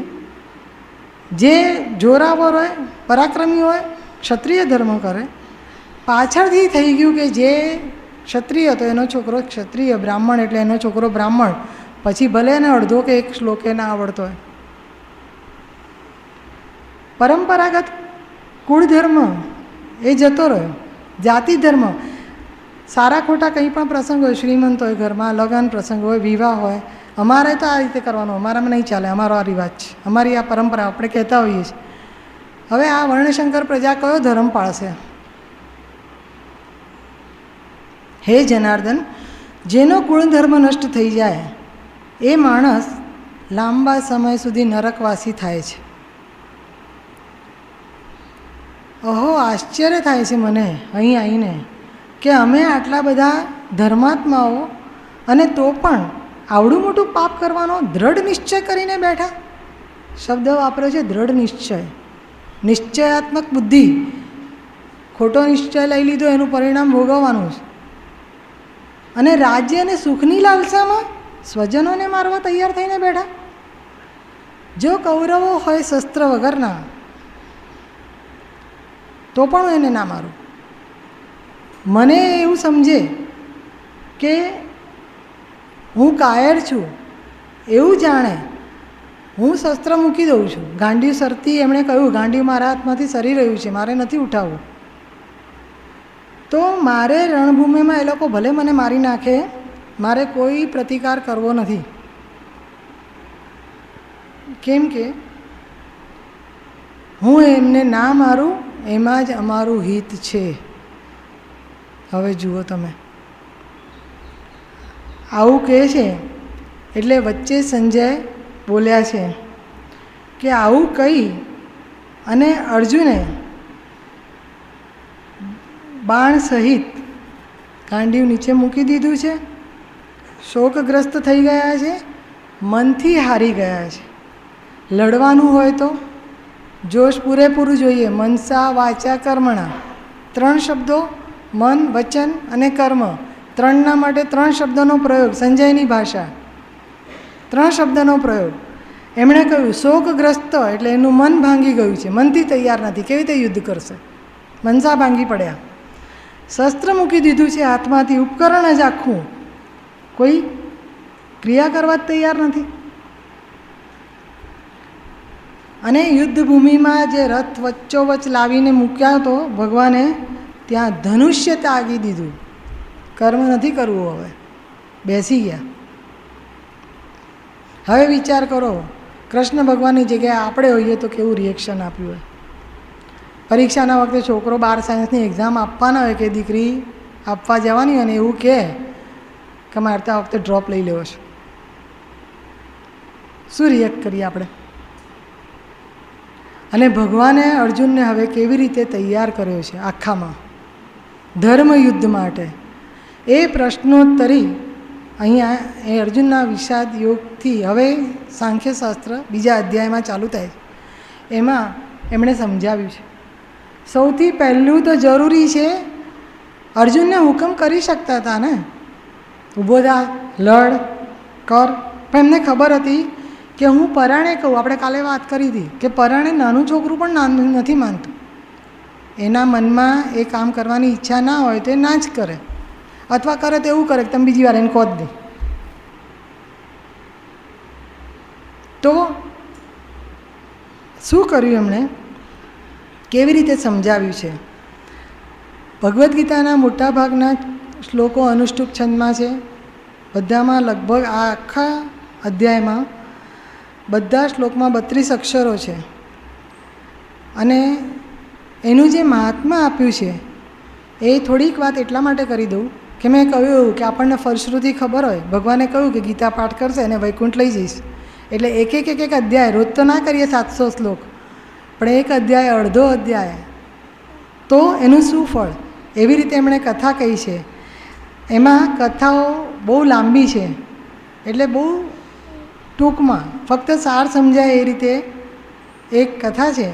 જે જોરાવર હોય, પરાક્રમી હોય, ક્ષત્રિય ધર્મ કરે. પાછળથી થઈ ગયું કે જે ક્ષત્રિય હતો એનો છોકરો ક્ષત્રિય, બ્રાહ્મણ એટલે એનો છોકરો બ્રાહ્મણ. પછી ભલે એને અડધો કે એક શ્લોકે ના આવડતો હોય. પરંપરાગત કુળ ધર્મ એ જતો રહ્યો. જાતિ ધર્મ, સારા ખોટા કંઈ પણ પ્રસંગ હોય, શ્રીમંત હોય, ઘરમાં લગ્ન પ્રસંગ હોય, વિવાહ હોય, અમારે તો આ રીતે કરવાનું, અમારામાં નહીં ચાલે, અમારો આ રિવાજ છે, અમારી આ પરંપરા, આપણે કહેતા હોઈએ છીએ. હવે આ વર્ણશંકર પ્રજા કયો ધર્મ પાળશે? હે જનાર્દન, જેનો કુળ ધર્મ નષ્ટ થઈ જાય એ માણસ લાંબા સમય સુધી નરકવાસી થાય છે. અહો, આશ્ચર્ય થાય છે મને અહીં આવીને કે અમે આટલા બધા ધર્માત્માઓ અને તો પણ આવડું મોટું પાપ કરવાનો દ્રઢ નિશ્ચય કરીને બેઠા. શબ્દ વાપર્યો છે દ્રઢ નિશ્ચય, નિશ્ચયાત્મક બુદ્ધિ. ખોટો નિશ્ચય લઈ લીધો એનું પરિણામ ભોગવવાનું છે. અને રાજ્ય અને સુખની લાલસામાં સ્વજનોને મારવા તૈયાર થઈને બેઠા. જો કૌરવો હોય શસ્ત્ર વગરના તો પણ હું એને ના મારું. મને એવું સમજે કે હું કાયર છું એવું જાણે, હું શસ્ત્ર મૂકી દઉં છું. ગાંડી સરતી એમણે કહ્યું, ગાંડી મારા હાથમાંથી સરી રહ્યું છે, મારે નથી ઉઠાવવું. તો મારે રણભૂમિમાં એ લોકો ભલે મને મારી નાખે, મારે કોઈ પ્રતિકાર કરવો નથી. કેમ કે હું એમને ના મારું એમાં જ અમારું હિત છે. હવે જુઓ તમે, આવું કહે છે એટલે વચ્ચે સંજય બોલ્યા છે કે આવું કહી અને અર્જુને બાણ સહિત ગાંડીવ નીચે મૂકી દીધું છે. શોકગ્રસ્ત થઈ ગયા છે, મનથી હારી ગયા છે. લડવાનું હોય તો જોશ પૂરેપૂરું જોઈએ. મનસા વાચા કર્મણા, 3 શબ્દો, મન, વચન અને કર્મ, 3ના માટે 3 શબ્દોનો પ્રયોગ. સંજયની ભાષા 3 શબ્દનો પ્રયોગ. એમણે કહ્યું શોકગ્રસ્ત એટલે એનું મન ભાંગી ગયું છે, મનથી તૈયાર નથી, કેવી રીતે યુદ્ધ કરશે? મનસા ભાંગી પડ્યા. શસ્ત્ર મૂકી દીધું છે હાથમાંથી, ઉપકરણ જ આખું, કોઈ ક્રિયા કરવા જ તૈયાર નથી. અને યુદ્ધભૂમિમાં જે રથ વચ્ચોવચ્ચ લાવીને મૂક્યા હતો ભગવાને, ત્યાં ધનુષ્ય તાગી દીધું. કર્મ નથી કરવું, હવે બેસી ગયા. હવે વિચાર કરો, કૃષ્ણ ભગવાનની જગ્યાએ આપણે હોઈએ તો કેવું રિએક્શન આપ્યું હોય. પરીક્ષાના વખતે છોકરો 12 સાયન્સની એક્ઝામ આપવાના હોય કે દીકરી આપવા જવાની હોય અને એવું કહે કે મારે આ વખતે ડ્રોપ લઈ લેવો છે, શું રિએક્ટ કરીએ આપણે? અને ભગવાને અર્જુનને હવે કેવી રીતે તૈયાર કર્યો છે આખામાં ધર્મયુદ્ધ માટે, એ પ્રશ્નોત્તરી અહીંયા એ અર્જુનના વિષાદ યોગથી હવે સાંખ્યશાસ્ત્ર બીજા અધ્યાયમાં ચાલુ થાય છે. એમાં એમણે સમજાવ્યું છે. સૌથી પહેલું તો જરૂરી છે, અર્જુનને હુકમ કરી શકતા હતા ને, ઊભો થા, લડ, કર, પણ એમને ખબર હતી કે હું પરાણે કહું. આપણે કાલે વાત કરી હતી કે પરાણે નાનું છોકરું પણ નાનું નથી માનતું. એના મનમાં એ કામ કરવાની ઈચ્છા ના હોય તો એ ના જ કરે, અથવા કરે તો એવું કરે કે તમે બીજી વાર એને કહો જ નહીં. તો શું કર્યું એમણે, કેવી રીતે સમજાવ્યું છે? ભગવદ્ ગીતાના મોટાભાગના શ્લોકો અનુષ્ટુપ છંદમાં છે. બધામાં લગભગ આ આખા અધ્યાયમાં બધા શ્લોકમાં 32 અક્ષરો છે. અને એનું જે મહાત્મા આપ્યું છે એ થોડીક વાત એટલા માટે કરી દઉં કે મેં કહ્યું કે આપણને ફલશ્રુતિ ખબર હોય. ભગવાને કહ્યું કે ગીતા પાઠ કરશે અને વૈકુંઠ લઈ જઈશ. એટલે એક અધ્યાય રોજ તો ના કરીએ 700 શ્લોક, પણ એક અધ્યાય, અડધો અધ્યાય, તો એનું શું ફળ? એવી રીતે એમણે કથા કહી છે. એમાં કથાઓ બહુ લાંબી છે, એટલે બહુ ટૂંકમાં ફક્ત સાર સમજાય એ રીતે એક કથા છે.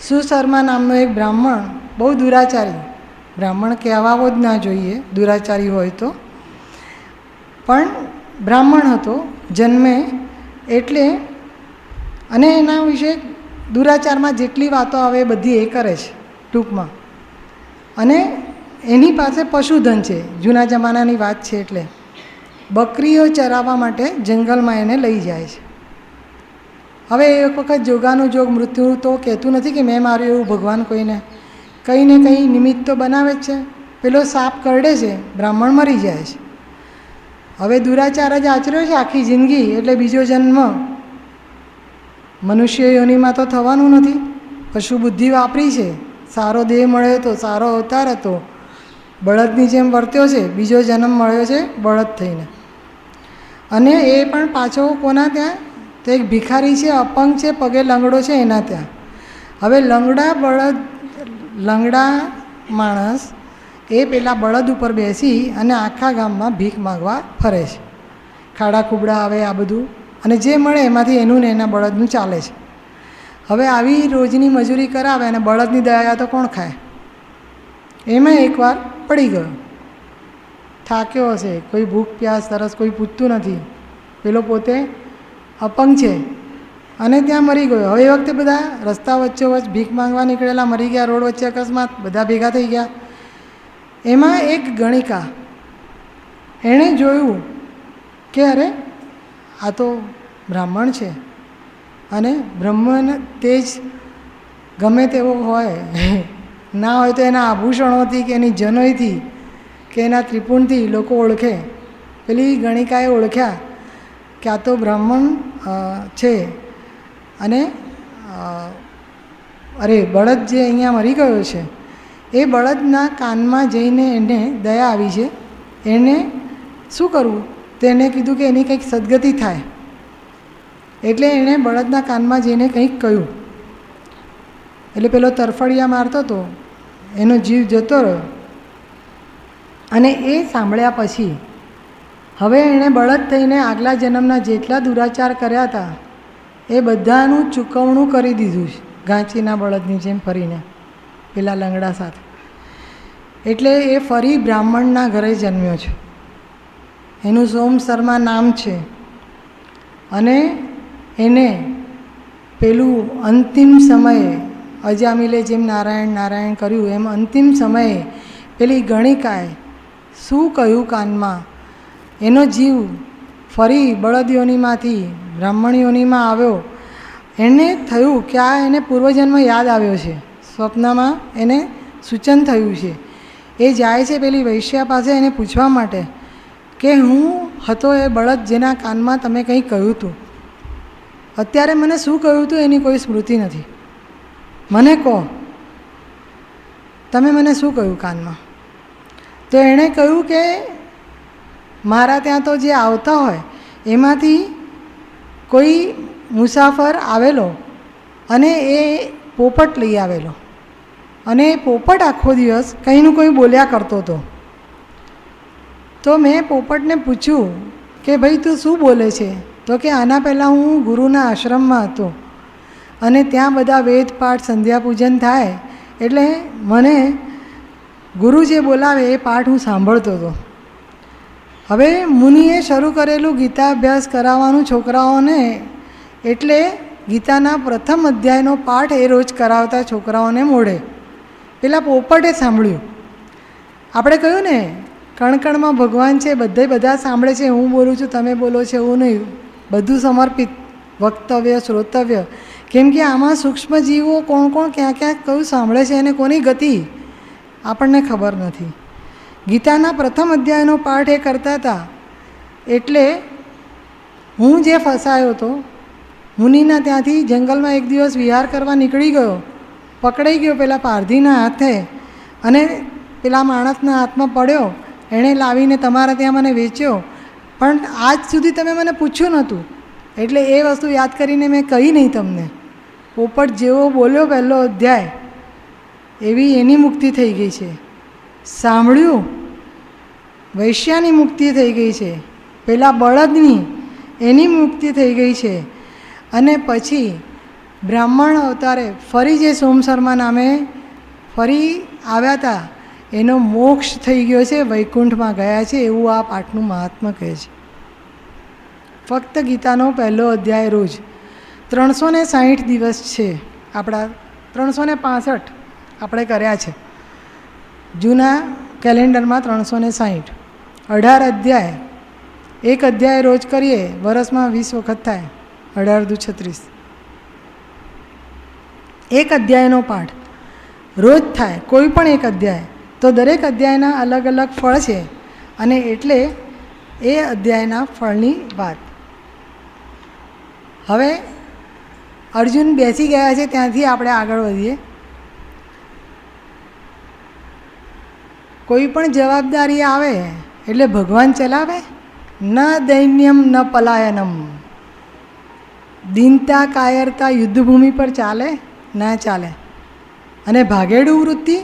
સુશર્મા નામનો એક બ્રાહ્મણ, બહુ દુરાચારી બ્રાહ્મણ, કહેવાવો જ ના જોઈએ દુરાચારી હોય તો, પણ બ્રાહ્મણ હતો જન્મે એટલે, અને એના વિશે દુરાચારમાં જેટલી વાતો આવે એ બધી એ કરે છે ટૂંકમાં. અને એની પાસે પશુધન છે, જૂના જમાનાની વાત છે. એટલે બકરીઓ ચરાવવા માટે જંગલમાં એને લઈ જાય છે. હવે એક વખત જોગાનું જોગ મૃત્યુ તો કહેતું નથી કે મેં માર્યું એવું ભગવાન કોઈને, કંઈ ને કંઈ નિમિત્ત તો બનાવે જ છે. પેલો સાપ કરડે છે, બ્રાહ્મણ મરી જાય છે. હવે દુરાચાર જ આચર્યો છે આખી જિંદગી, એટલે બીજો જન્મ મનુષ્ય યોનિમાં તો થવાનું નથી. પશુ બુદ્ધિ વાપરી છે, સારો દેહ મળ્યો હતો, સારો અવતાર હતો, બળદની જેમ વર્ત્યો છે, બીજો જન્મ મળ્યો છે બળદ થઈને. અને એ પણ પાછો કોના ત્યાં? તો એક ભિખારી છે, અપંગ છે, પગે લંગડો છે, એના ત્યાં. હવે લંગડા માણસ એ પેલા બળદ ઉપર બેસી અને આખા ગામમાં ભીખ માગવા ફરે છે. ખાડા ખુબડા આવે આ બધું, અને જે મળે એમાંથી એનું ને એના બળદનું ચાલે છે. હવે આવી રોજની મજૂરી કરાવે અને બળદની દયા તો કોણ ખાય? એમાં એકવાર પડી ગયો, થાક્યો હશે, કોઈ ભૂખ પ્યાસ તરસ કોઈ પૂછતું નથી, પેલો પોતે અપંગ છે અને ત્યાં મરી ગયો. હવે એ વખતે બધા રસ્તા વચ્ચોવચ્ચ ભીખ માંગવા નીકળેલા મરી ગયા, રોડ વચ્ચે અકસ્માત, બધા ભેગા થઈ ગયા. એમાં એક ગણિકા, એણે જોયું કે અરે આ તો બ્રાહ્મણ છે, અને બ્રહ્મન તેજ ગમે તેવો હોય, ના હોય તો એના આભૂષણોથી કે એની જનોઈથી કે એના ત્રિપુણથી લોકો ઓળખે. પેલી ગણિકાએ ઓળખ્યા કે આ તો બ્રાહ્મણ છે. અને અરે બળદ જે અહીંયા મરી ગયો છે, એ બળદના કાનમાં જઈને એને દયા આવી છે. એને શું કરવું? તો એને કીધું કે એની કંઈક સદગતિ થાય. એટલે એણે બળદના કાનમાં જઈને કંઈક કહ્યું. એટલે પેલો તરફડિયા મારતો હતો, એનો જીવ જતો રહ્યો. અને એ સાંભળ્યા પછી હવે એણે બળદ થઈને આગલા જન્મના જેટલા દુરાચાર કર્યા હતા એ બધાનું ચૂકવણું કરી દીધું છે, ઘાંચીના બળદની જેમ ફરીને પેલા લંગડા સાથે. એટલે એ ફરી બ્રાહ્મણના ઘરે જન્મ્યો છે. એનું સોમ શર્મા નામ છે. અને એને પેલું અંતિમ સમયે અજામિલે જેમ નારાયણ નારાયણ કર્યું એમ અંતિમ સમયે પેલી ગણિકાએ શું કહ્યું કાનમાં, એનો જીવ ફરી બળદ યોનિમાંથી બ્રાહ્મણ યોનિમાં આવ્યો. એને થયું કે આ એને પૂર્વજન્મ યાદ આવ્યો છે, સ્વપ્નમાં એને સૂચન થયું છે. એ જાય છે પેલી વૈશ્યા પાસે એને પૂછવા માટે કે હું હતો એ બળદ જેના કાનમાં તમે કંઈ કહ્યું હતું, અત્યારે મને શું કહ્યું હતું એની કોઈ સ્મૃતિ નથી, મને કહો તમે મને શું કહ્યું કાનમાં. તો એણે કહ્યું કે મારા ત્યાં તો જે આવતા હોય એમાંથી કોઈ મુસાફર આવેલો અને એ પોપટ લઈ આવેલો, અને એ પોપટ આખો દિવસ કંઈનું કંઈ બોલ્યા કરતો હતો. તો મેં પોપટને પૂછ્યું કે ભાઈ તું શું બોલે છે? તો કે આના પહેલાં હું ગુરુના આશ્રમમાં હતો અને ત્યાં બધા વેદ પાઠ સંધ્યા પૂજન થાય, એટલે મને ગુરુ જે બોલાવે એ પાઠ હું સાંભળતો હતો. હવે મુનિએ શરૂ કરેલું ગીતા અભ્યાસ કરાવવાનું છોકરાઓને, એટલે ગીતાના પ્રથમ અધ્યાયનો પાઠ એ રોજ કરાવતા છોકરાઓને મોઢે. પેલા પોપટે સાંભળ્યું. આપણે કહ્યું ને કણકણમાં ભગવાન છે, બધા સાંભળે છે, હું બોલું છું તમે બોલો છો એવું નહીં, બધું સમર્પિત વક્તવ્ય શ્રોતવ્ય. કેમ કે આમાં સૂક્ષ્મ જીવો કોણ કોણ ક્યાં ક્યાં કયું સાંભળે છે અને કોની ગતિ આપણને ખબર નથી. ગીતાના પ્રથમ અધ્યાયનો પાઠ એ કરતા હતા. એટલે હું જે ફસાયો હતો મુનિના ત્યાંથી જંગલમાં એક દિવસ વિહાર કરવા નીકળી ગયો, પકડાઈ ગયો પેલા પારધીના હાથે અને પેલા માણસના હાથમાં પડ્યો. એણે લાવીને તમારા ત્યાં મને વેચ્યો, પણ આજ સુધી તમે મને પૂછ્યું નહોતું, એટલે એ વસ્તુ યાદ કરીને મેં કહી નહીં તમને. પોપટ જેવો બોલ્યો પહેલો અધ્યાય એવી એની મુક્તિ થઈ ગઈ છે. સાંભળ્યું વૈશ્યાની મુક્તિ થઈ ગઈ છે, પેલા બળદની એની મુક્તિ થઈ ગઈ છે. અને પછી બ્રાહ્મણ અવતારે ફરી જે સોમશર્મા નામે ફરી આવ્યા હતા એનો મોક્ષ થઈ ગયો છે, વૈકુંઠમાં ગયા છે, એવું આ પાઠનું મહાત્મ્ય કહે છે. ફક્ત ગીતાનો પહેલો અધ્યાય રોજ 360 દિવસ છે. આપણા 365 આપણે કર્યા છે. જૂના કેલેન્ડરમાં 360, 18 અધ્યાય. એક અધ્યાય રોજ કરીએ, વર્ષમાં 20 વખત થાય, 18 દુ 36. એક અધ્યાયનો પાઠ રોજ થાય, કોઈ પણ એક અધ્યાય, તો દરેક અધ્યાયના અલગ અલગ ફળ છે, અને એટલે એ અધ્યાયના ફળની વાત. હવે અર્જુન બેસી ગયા છે, ત્યાંથી આપણે આગળ વધીએ. કોઈ પણ જવાબદારી આવે એટલે ભગવાન ચલાવે. ન દૈન્યમ ન પલાયનમ. દીનતા કાયરતા યુદ્ધભૂમિ પર ચાલે? ના ચાલે. અને ભાગેડું વૃત્તિ,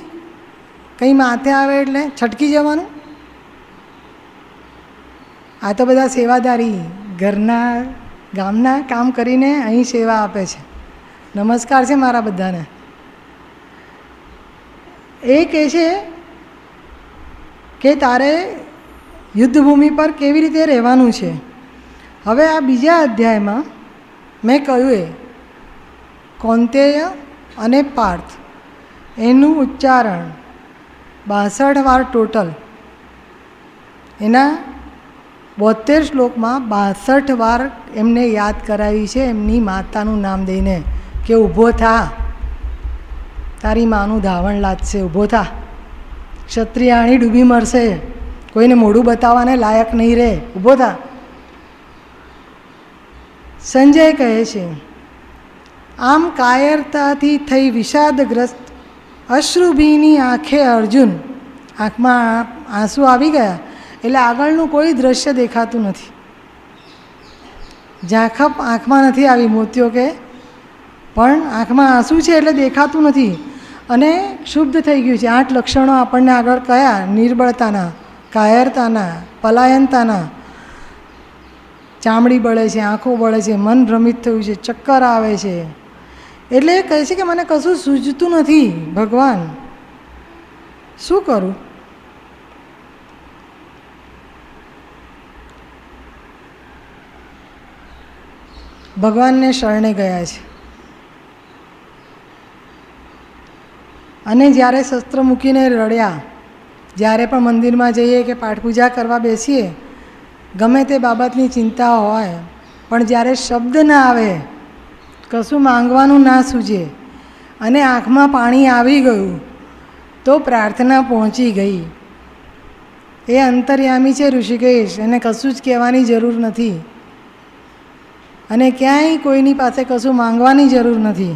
કંઈ માથે આવે એટલે છટકી જવાનું. આ તો બધા સેવાદારી ઘરના ગામના કામ કરીને અહીં સેવા આપે છે. નમસ્કાર છે મારા બધાને. એ કહે છે કે તારે યુદ્ધભૂમિ પર કેવી રીતે રહેવાનું છે. હવે આ બીજા અધ્યાયમાં મેં કહ્યું એ કૌંતેય અને પાર્થ એનું ઉચ્ચારણ 62 વાર ટોટલ. એના 72 શ્લોકમાં 62 વાર એમને યાદ કરાવી છે, એમની માતાનું નામ દઈને કે ઊભો થા, તારી માનું ધાવણ લાગશે, ઊભો થા. ક્ષત્રિયાણી ડૂબી મરશે, કોઈને મોઢું બતાવવાને લાયક નહીં રહે, ઊભો થા. સંજય કહે છે, આમ કાયરતાથી થઈ વિષાદગ્રસ્ત અશ્રુભીની આંખે અર્જુન, આંખમાં આંસુ આવી ગયા એટલે આગળનું કોઈ દ્રશ્ય દેખાતું નથી. ઝાંખપ આંખમાં નથી આવી, મોતિયો કે, પણ આંખમાં આંસુ છે એટલે દેખાતું નથી. અને શુદ્ધ થઈ ગયું છે. 8 લક્ષણો આપણને આગળ કયા? નિર્બળતાના, કાયરતાના, પલાયનતાના. ચામડી બળે છે, આંખો બળે છે, મન ભ્રમિત થયું છે, ચક્કર આવે છે. એટલે કહે છે કે મને કશું સૂઝતું નથી ભગવાન, શું કરું? ભગવાનને શરણે ગયા છે. અને જ્યારે શસ્ત્ર મૂકીને રડ્યા, જ્યારે પણ મંદિરમાં જઈએ કે પાઠ પૂજા કરવા બેસીએ, ગમે તે બાબતની ચિંતા હોય, પણ જ્યારે શબ્દ ના આવે, કશું માંગવાનું ના સૂજે, અને આંખમાં પાણી આવી ગયું, તો પ્રાર્થના પહોંચી ગઈ. એ અંતર્યામી છે ઋષિકેશ, એને કશું જ કહેવાની જરૂર નથી, અને ક્યાંય કોઈની પાસે કશું માંગવાની જરૂર નથી.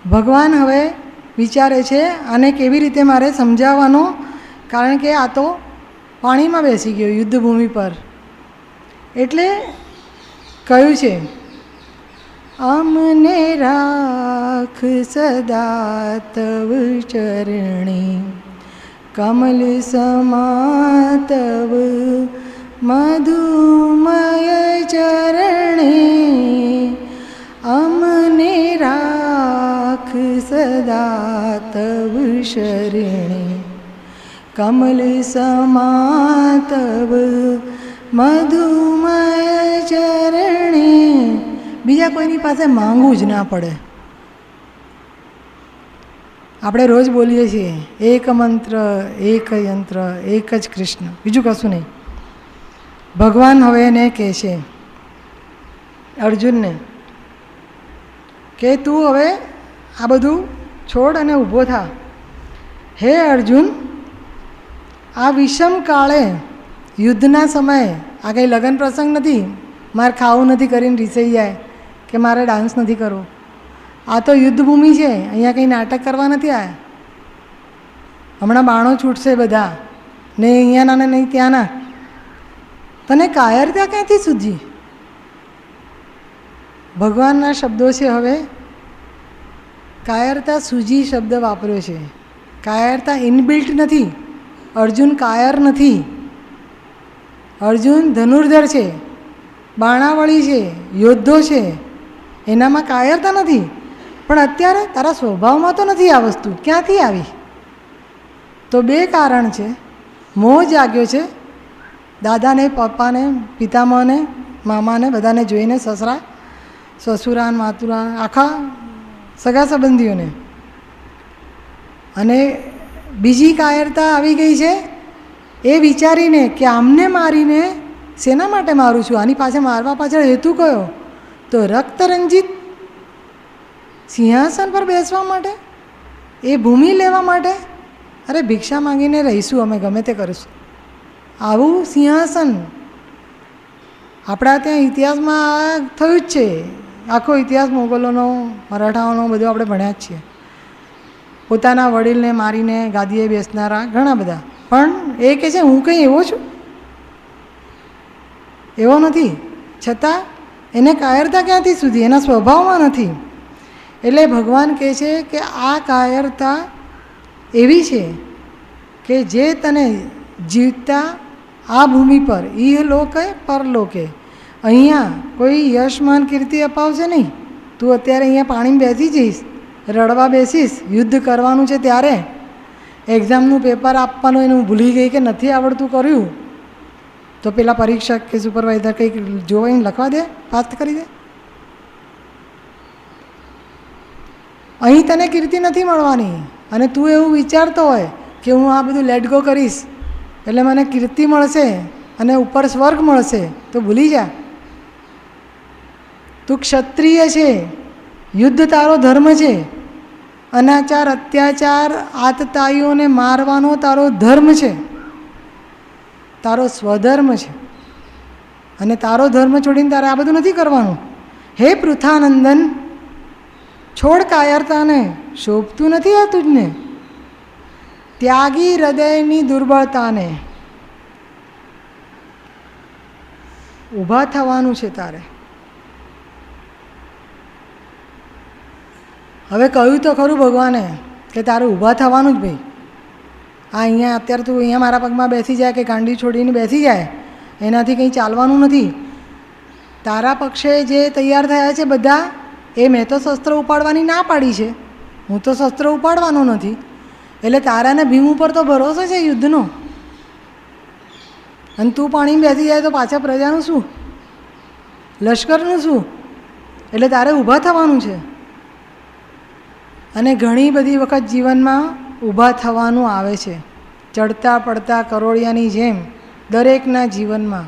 ભગવાન હવે વિચારે છે આને કેવી રીતે મારે સમજાવવાનો, કારણ કે આ તો પાણીમાં બેસી ગયો યુદ્ધભૂમિ પર. એટલે કહ્યું છે, અમને રાખ સદા તવ ચરણી, કમલ સમાતવ મધુમય ચરણી. અમને રાખ સદા તવ શરણી, કમલ સમાતવ મધુમય ચરણી. બીજા કોઈની પાસે માંગવું જ ના પડે. આપણે રોજ બોલીએ છીએ એક મંત્ર, એક યંત્ર, એક જ કૃષ્ણ, બીજું કશું નહીં. ભગવાન હવે એને કહે છે અર્જુનને કે તું હવે આ બધું છોડ અને ઊભો થા. હે અર્જુન, આ વિષમ કાળે યુદ્ધના સમયે, આ કંઈ લગ્ન પ્રસંગ નથી, મારે ખાવું નથી કરીને રીસાઈ જાય કે મારે ડાન્સ નથી કરવો. આ તો યુદ્ધભૂમિ છે, અહીંયા કંઈ નાટક કરવા નથી આવ્યા. હમણાં બાણો છૂટશે બધા, ને અહીંયાના ને નહીં ત્યાંના. તને કાયરતા ક્યાંથી સૂજી? ભગવાનના શબ્દો છે. હવે કાયરતા સૂજી શબ્દ વાપર્યો છે. કાયરતા ઇનબિલ્ટ નથી. અર્જુન કાયર નથી. અર્જુન ધનુર્ધર છે, બાણાવળી છે, યોદ્ધો છે, એનામાં કાયરતા નથી. પણ અત્યારે તારા સ્વભાવમાં તો નથી આ વસ્તુ. ક્યાંથી આવી? તો 2 કારણ છે. મોહ જાગ્યો છે, દાદાને, પપ્પાને, પિતામહને, મામાને બધાને જોઈને, સસરા સસુરાન માતુરાન આખા સગા સંબંધીઓને. અને બીજી કાયરતા આવી ગઈ છે એ વિચારીને કે આમને મારીને શેના માટે મારું છું, આની પાછળ મારવા પાછળ હેતુ કયો, તો રક્તરંજિત સિંહાસન પર બેસવા માટે, એ ભૂમિ લેવા માટે. અરે ભિક્ષા માંગીને રહીશું અમે, ગમે તે કરીશું. આવું સિંહાસન આપણા ત્યાં ઇતિહાસમાં થયું જ છે. આખો ઇતિહાસ મોગલોનો, મરાઠાઓનો બધો આપણે ભણ્યા જ છીએ. પોતાના વડીલને મારીને ગાદીએ બેસનારા ઘણા બધા. પણ એ કહે છે હું કંઈ એવો છું? એવો નથી. છતાં એને કાયરતા ક્યાંથી સુધી? એના સ્વભાવમાં નથી. એટલે ભગવાન કહે છે કે આ કાયરતા એવી છે કે જે તને જીવતા આ ભૂમિ પર ઇહલોકે પરલોકે અહીંયા કોઈ યશમાન કીર્તિ અપાવશે નહીં. તું અત્યારે અહીંયા પાણીમાં બેસી જઈશ, રડવા બેસીશ, યુદ્ધ કરવાનું છે ત્યારે એક્ઝામનું પેપર આપવાનું એનું ભૂલી ગઈ કે નથી આવડતું કર્યું, તો પેલા પરીક્ષક કે સુપરવાઇઝર કંઈક જોઈને લખવા દે, પાસ કરી દે. અહીં તને કીર્તિ નથી મળવાની. અને તું એવું વિચારતો હોય કે હું આ બધું લેટ ગો કરીશ એટલે મને કીર્તિ મળશે અને ઉપર સ્વર્ગ મળશે, તો ભૂલી જા. તું ક્ષત્રિય છે, યુદ્ધ તારો ધર્મ છે. અનાચાર, અત્યાચાર, આતતાઈઓને મારવાનો તારો ધર્મ છે, તારો સ્વધર્મ છે. અને તારો ધર્મ છોડીને તારે આ બધું નથી કરવાનું. હે પૃથાનંદન, છોડ કાયરતાને, શોભતું નથી આ તુજને. ત્યાગી હૃદયની દુર્બળતાને. ઊભા થવાનું છે તારે. હવે કહ્યું તો ખરું ભગવાને કે તારે ઊભા થવાનું જ ભાઈ. આ અહીંયા અત્યારે તું અહીંયા મારા પગમાં બેસી જાય કે કાંડી છોડીને બેસી જાય, એનાથી કંઈ ચાલવાનું નથી. તારા પક્ષે જે તૈયાર થયા છે બધા, એ મેં તો શસ્ત્ર ઉપાડવાની ના પાડી છે, હું તો શસ્ત્ર ઉપાડવાનો નથી. એટલે તારાને ભીમ ઉપર તો ભરોસો છે યુદ્ધનો. અને તું પાણીમાં બેસી જાય તો પાછા પ્રજાનું શું, લશ્કરનું શું? એટલે તારે ઊભા થવાનું છે. અને ઘણી બધી વખત જીવનમાં ઊભા થવાનું આવે છે, ચડતા પડતા કરોળિયાની જેમ દરેકના જીવનમાં.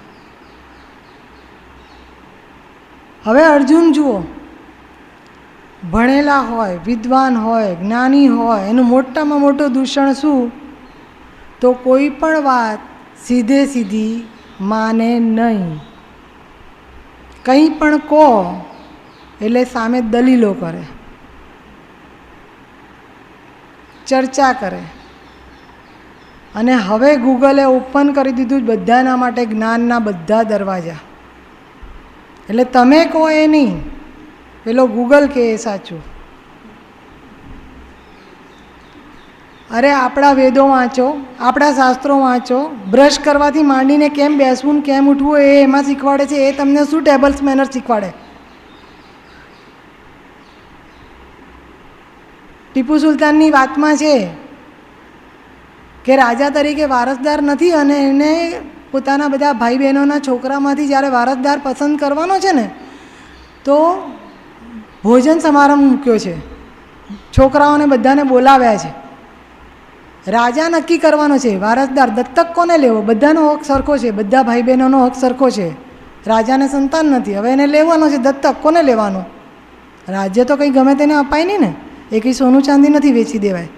હવે અર્જુન જુઓ, ભણેલા હોય, વિદ્વાન હોય, જ્ઞાની હોય, એનું મોટામાં મોટું દૂષણ શું? તો કોઈ પણ વાત સીધે સીધી માને નહીં. કંઈ પણ કહો એટલે સામે દલીલો કરે, ચર્ચા કરે. અને હવે ગૂગલે ઓપન કરી દીધું બધાના માટે જ્ઞાનના બધા દરવાજા. એટલે તમે કહો એ નહીં, પેલો ગૂગલ કહે એ સાચું. અરે આપણા વેદો વાંચો, આપણા શાસ્ત્રો વાંચો. બ્રશ કરવાથી માંડીને કેમ બેસવું ને કેમ ઉઠવું એ એમાં શીખવાડે છે. એ તમને શું ટેબલ્સ મેનર શીખવાડે? ટીપુ સુલતાનની વાતમાં છે કે રાજા તરીકે વારસદાર નથી અને એને પોતાના બધા ભાઈ બહેનોના છોકરામાંથી જ્યારે વારસદાર પસંદ કરવાનો છે ને, તો ભોજન સમારંભ મૂક્યો છે, છોકરાઓને બધાને બોલાવ્યા છે. રાજા નક્કી કરવાનો છે વારસદાર દત્તક કોને લેવો. બધાનો હક સરખો છે, બધા ભાઈ બહેનોનો હક સરખો છે. રાજાને સંતાન નથી, હવે એને લેવાનો છે દત્તક. કોને લેવાનો? રાજ્ય તો કંઈ ગમે તેને અપાય નહીં ને, એ કંઈ સોનું ચાંદી નથી વેચી દેવાય.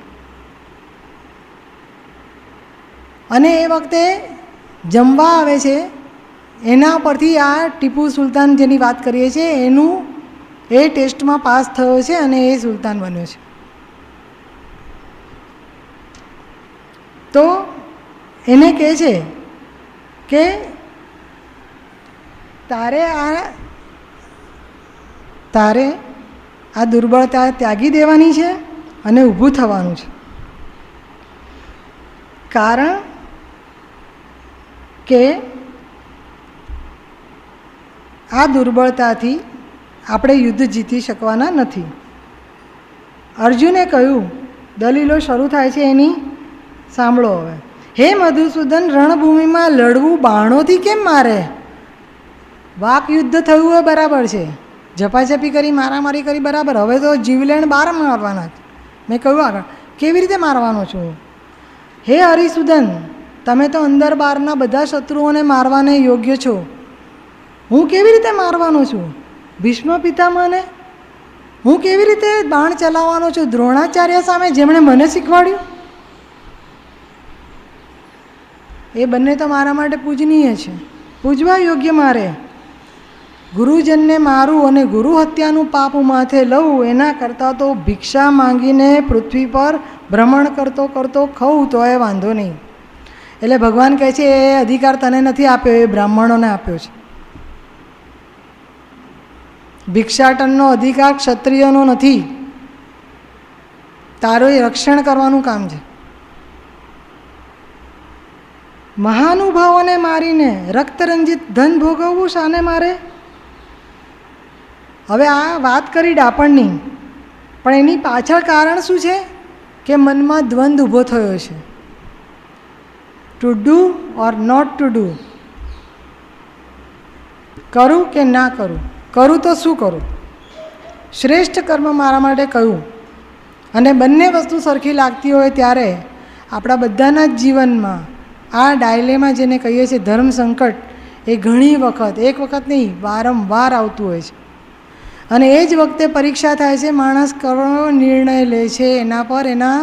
અને એ વખતે જમવા આવે છે, એના પરથી આ ટીપુ સુલતાન જેની વાત કરીએ છીએ એનું એ ટેસ્ટમાં પાસ થયો છે અને એ સુલતાન બન્યો છે. તો એને કહે છે કે તારે આ દુર્બળતા ત્યાગી દેવાની છે અને ઊભું થવાનું છે. કારણ કે આ દુર્બળતાથી આપણે યુદ્ધ જીતી શકવાના નથી. અર્જુને કહ્યું, દલીલો શરૂ થાય છે એની, સાંભળો હવે. હે મધુસૂદન, રણભૂમિમાં લડવું બાણોથી કેમ મારે? વાક યુદ્ધ થયું હોય બરાબર છે, ઝપાઝપી કરી મારામારી કરી બરાબર, હવે તો જીવલેણ બાર મારવાના જ. મેં કહ્યું આગળ કેવી રીતે મારવાનો છું? હે હરિસુદન, તમે તો અંદર બહારના બધા શત્રુઓને મારવાને યોગ્ય છો, હું કેવી રીતે મારવાનો છું? ભીષ્મ પિતામહને હું કેવી રીતે બાણ ચલાવવાનો છું? દ્રોણાચાર્ય સામે જેમણે મને શીખવાડ્યું, એ બંને તો મારા માટે પૂજનીય છે, પૂજવા યોગ્ય. મારે ગુરુજનને મારું અને ગુરુ હત્યાનું પાપ માથે લઉં એના કરતાં તો ભિક્ષા માંગીને પૃથ્વી પર ભ્રમણ કરતો કરતો ખાઉં તો એ વાંધો નહીં. એટલે ભગવાન કહે છે એ અધિકાર તને નથી આપ્યો, એ બ્રાહ્મણોને આપ્યો છે. ભિક્ષાટનનો અધિકાર ક્ષત્રિયનો નથી, તારું એ રક્ષણ કરવાનું કામ છે. મહાનુભાવોને મારીને રક્તરંજિત ધન ભોગવવું શાને મારે? હવે આ વાત કરી ડાપણની, પણ એની પાછળ કારણ શું છે કે મનમાં દ્વંદ ઊભો થયો છે, to do or not to do, કરું કે ના કરું, કરું તો શું કરું? શ્રેષ્ઠ કર્મ મારા માટે કયું? અને બંને વસ્તુ સરખી લાગતી હોય ત્યારે આપણા બધાના જ જીવનમાં આ ડાયલેમાં જેને કહીએ છીએ ધર્મ સંકટ, એ ઘણી વખત, એક વખત નહીં વારંવાર આવતું હોય છે. અને એ જ વખતે પરીક્ષા થાય છે, માણસ કયો નિર્ણય લે છે એના પર, એના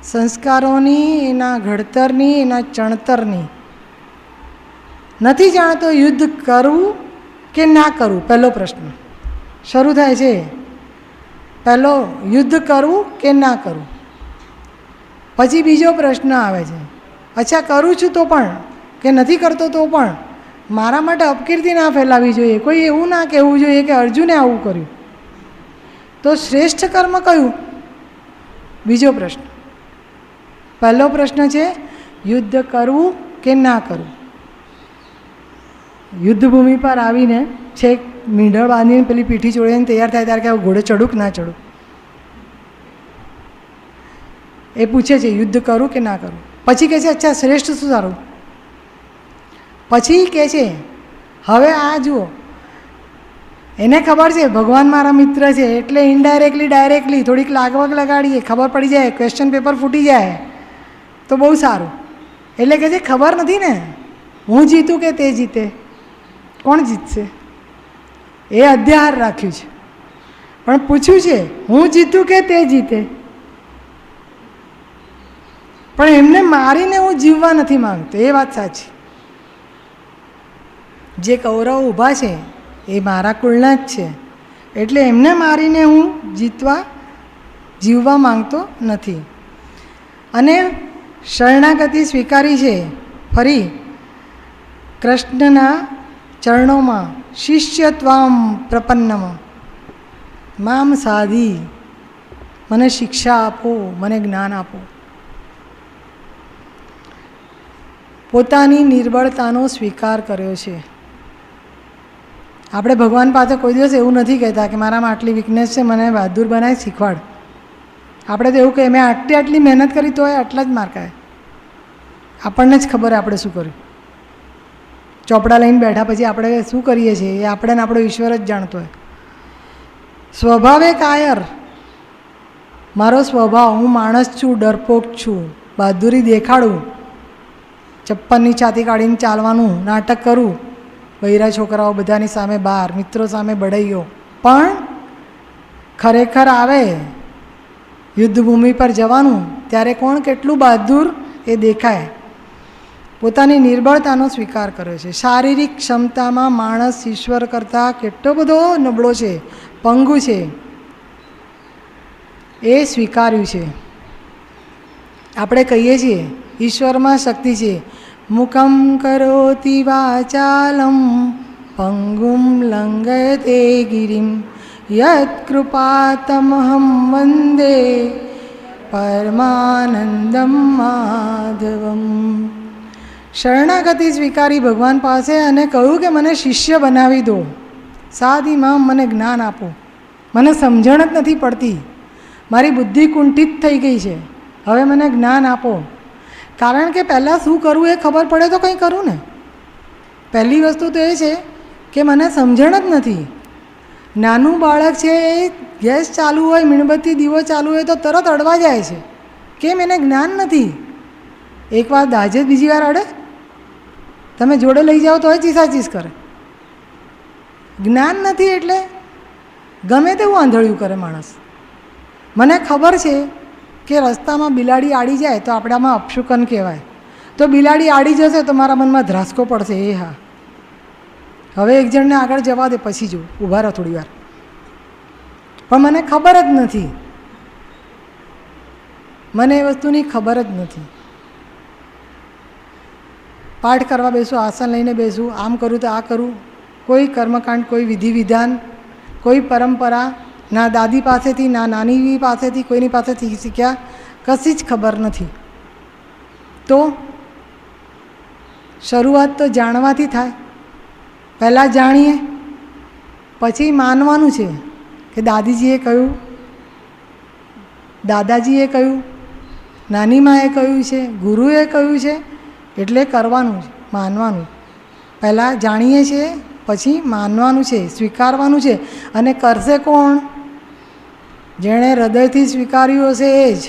સંસ્કારોની, એના ઘડતરની, એના ચણતરની. નથી જાણતો યુદ્ધ કરવું કે ના કરવું, પહેલો પ્રશ્ન શરૂ થાય છે. પહેલો યુદ્ધ કરવું કે ના કરવું. પછી બીજો પ્રશ્ન આવે છે, અચ્છા કરું છું તો પણ, કે નથી કરતો તો પણ મારા માટે અપકીર્તિ ના ફેલાવી જોઈએ, કોઈ એવું ના કહેવું જોઈએ કે અર્જુને આવું કર્યું. તો શ્રેષ્ઠ કર્મ કયું? બીજો પ્રશ્ન. પહેલો પ્રશ્ન છે યુદ્ધ કરવું કે ના કરવું. યુદ્ધભૂમિ પર આવીને છેક મીંઢળ બાંધીને પેલી પીઠી ચોળીને તૈયાર થાય ત્યારે કે ઘોડે ચડું કે ના ચડું, એ પૂછે છે યુદ્ધ કરું કે ના કરું. પછી કહે છે અચ્છા શ્રેષ્ઠ શું સારું? પછી કહે છે હવે આ જુઓ, એને ખબર છે ભગવાન મારા મિત્ર છે એટલે ઇનડાયરેક્ટલી ડાયરેક્ટલી થોડીક લાગવગ લગાડીએ, ખબર પડી જાય, ક્વેશ્ચન પેપર ફૂટી જાય તો બહુ સારું. એટલે કહે છે ખબર નથી ને હું જીતું કે તે જીતે, કોણ જીતશે? એ અધ્યાહાર રાખ્યું છે, પણ પૂછ્યું છે હું જીતું કે તે જીતે. પણ એમને મારીને હું જીવવા નથી માંગતો, એ વાત સાચી. જે કૌરવ ઊભા છે એ મારા કુળના જ છે, એટલે એમને મારીને હું જીવવા માંગતો નથી. અને શરણાગતિ સ્વીકારી છે ફરી કૃષ્ણના ચરણોમાં, શિષ્યત્વામ પ્રપન્નમાં મામ સાધી, મને શિક્ષા આપો, મને જ્ઞાન આપો. પોતાની નિર્બળતાનો સ્વીકાર કર્યો છે. આપણે ભગવાન પાસે કોઈ દિવસ એવું નથી કહેતા કે મારામાં આટલી વીકનેસ છે, મને બહાદુર બનાવી શીખવાડ. આપણે તો એવું કહે મેં આટલી મહેનત કરી તો એ આટલા જ માર્ક આવે. આપણને જ ખબર આપણે શું કર્યું. ચોપડા લઈને બેઠા પછી આપણે શું કરીએ છીએ એ આપણે આપણો ઈશ્વર જ જાણતો હોય. સ્વભાવે કાયર, મારો સ્વભાવ, હું માણસ છું, ડરપોક છું, બહાદુરી દેખાડું, ચપ્પનની છાતી કાઢીને ચાલવાનું નાટક કરું, બૈરા છોકરાઓ બધાની સામે બહાર, મિત્રો સામે બળાઈઓ, પણ ખરેખર આવે યુદ્ધભૂમિ પર જવાનું ત્યારે કોણ કેટલું બહાદુર એ દેખાય. પોતાની નિર્બળતાનો સ્વીકાર કર્યો છે. શારીરિક ક્ષમતામાં માણસ ઈશ્વર કરતાં કેટલો બધો નબળો છે, પંગુ છે, એ સ્વીકાર્યું છે. આપણે કહીએ છીએ ઈશ્વરમાં શક્તિ છે, મુખમ કરોતિ વાચાલમ પંગુમ લંઘયતે ગિરિમ યત કૃપાતમહં વંદે પરમાનંદમ માધવમ. શરણાગતિ સ્વીકારી ભગવાન પાસે અને કહ્યું કે મને શિષ્ય બનાવી દો, સાદી માં મને જ્ઞાન આપો, મને સમજણ જ નથી પડતી, મારી બુદ્ધિ કુંઠિત થઈ ગઈ છે, હવે મને જ્ઞાન આપો. કારણ કે પહેલાં શું કરવું એ ખબર પડે તો કંઈ કરું ને. પહેલી વસ્તુ તો એ છે કે મને સમજણ જ નથી. નાનું બાળક છે એ ગેસ ચાલુ હોય, મીણબત્તી દીવો ચાલુ હોય તો તરત અડવા જાય છે. કેમ? એને જ્ઞાન નથી. એકવાર દાજે બીજી વાર અડે? તમે જોડે લઈ જાઓ તો ચીસાચીસ કરે. જ્ઞાન નથી એટલે ગમે તેવું આંધળિયું કરે માણસ. મને ખબર છે કે રસ્તામાં બિલાડી આડી જાય તો આપણામાં અપશુકન કહેવાય. તો બિલાડી આડી જશે તો મારા મનમાં ધ્રાસકો પડશે. એ હા, હવે એક જણને આગળ જવા દે, પછી જો ઊભા રહો થોડી વાર. પણ મને ખબર જ નથી, મને એ વસ્તુની ખબર જ નથી. પાઠ કરવા બેસું, આસન લઈને બેસું, આમ કરું તો આ કરું, કોઈ કર્મકાંડ, કોઈ વિધિ વિધાન, કોઈ પરંપરા ના દાદી પાસેથી ના નાની પાસેથી કોઈની પાસેથી શીખ્યા, કશી જ ખબર નથી. તો શરૂઆત તો જાણવાથી થાય. પહેલાં જાણીએ, પછી માનવાનું છે કે દાદીજીએ કહ્યું, દાદાજીએ કહ્યું, નાની માએ કહ્યું છે, ગુરુએ કહ્યું છે, એટલે કરવાનું છે, માનવાનું. પહેલાં જાણીએ છીએ, પછી માનવાનું છે, સ્વીકારવાનું છે. અને કરશે કોણ? જેણે હૃદયથી સ્વીકાર્યું હશે એ જ.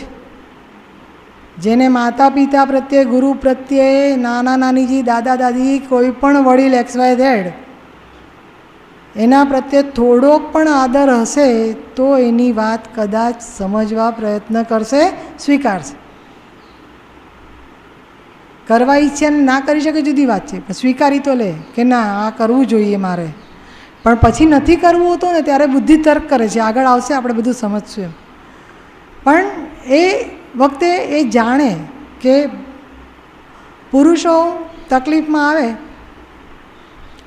જેને માતા પિતા પ્રત્યે, ગુરુ પ્રત્યે, નાના નાનીજી, દાદા દાદી, કોઈ પણ વડીલ XYZ એના પ્રત્યે થોડોક પણ આદર હશે તો એની વાત કદાચ સમજવા પ્રયત્ન કરશે, સ્વીકારશે. કરવા ઈચ્છે ને ના કરી શકે જુદી વાત છે, પણ સ્વીકારી તો લે કે ના આ કરવું જોઈએ મારે. પણ પછી નથી કરવું હતું ને ત્યારે બુદ્ધિ તર્ક કરે છે, આગળ આવશે આપણે બધું સમજશું એમ. પણ એ વખતે એ જાણે કે પુરુષો તકલીફમાં આવે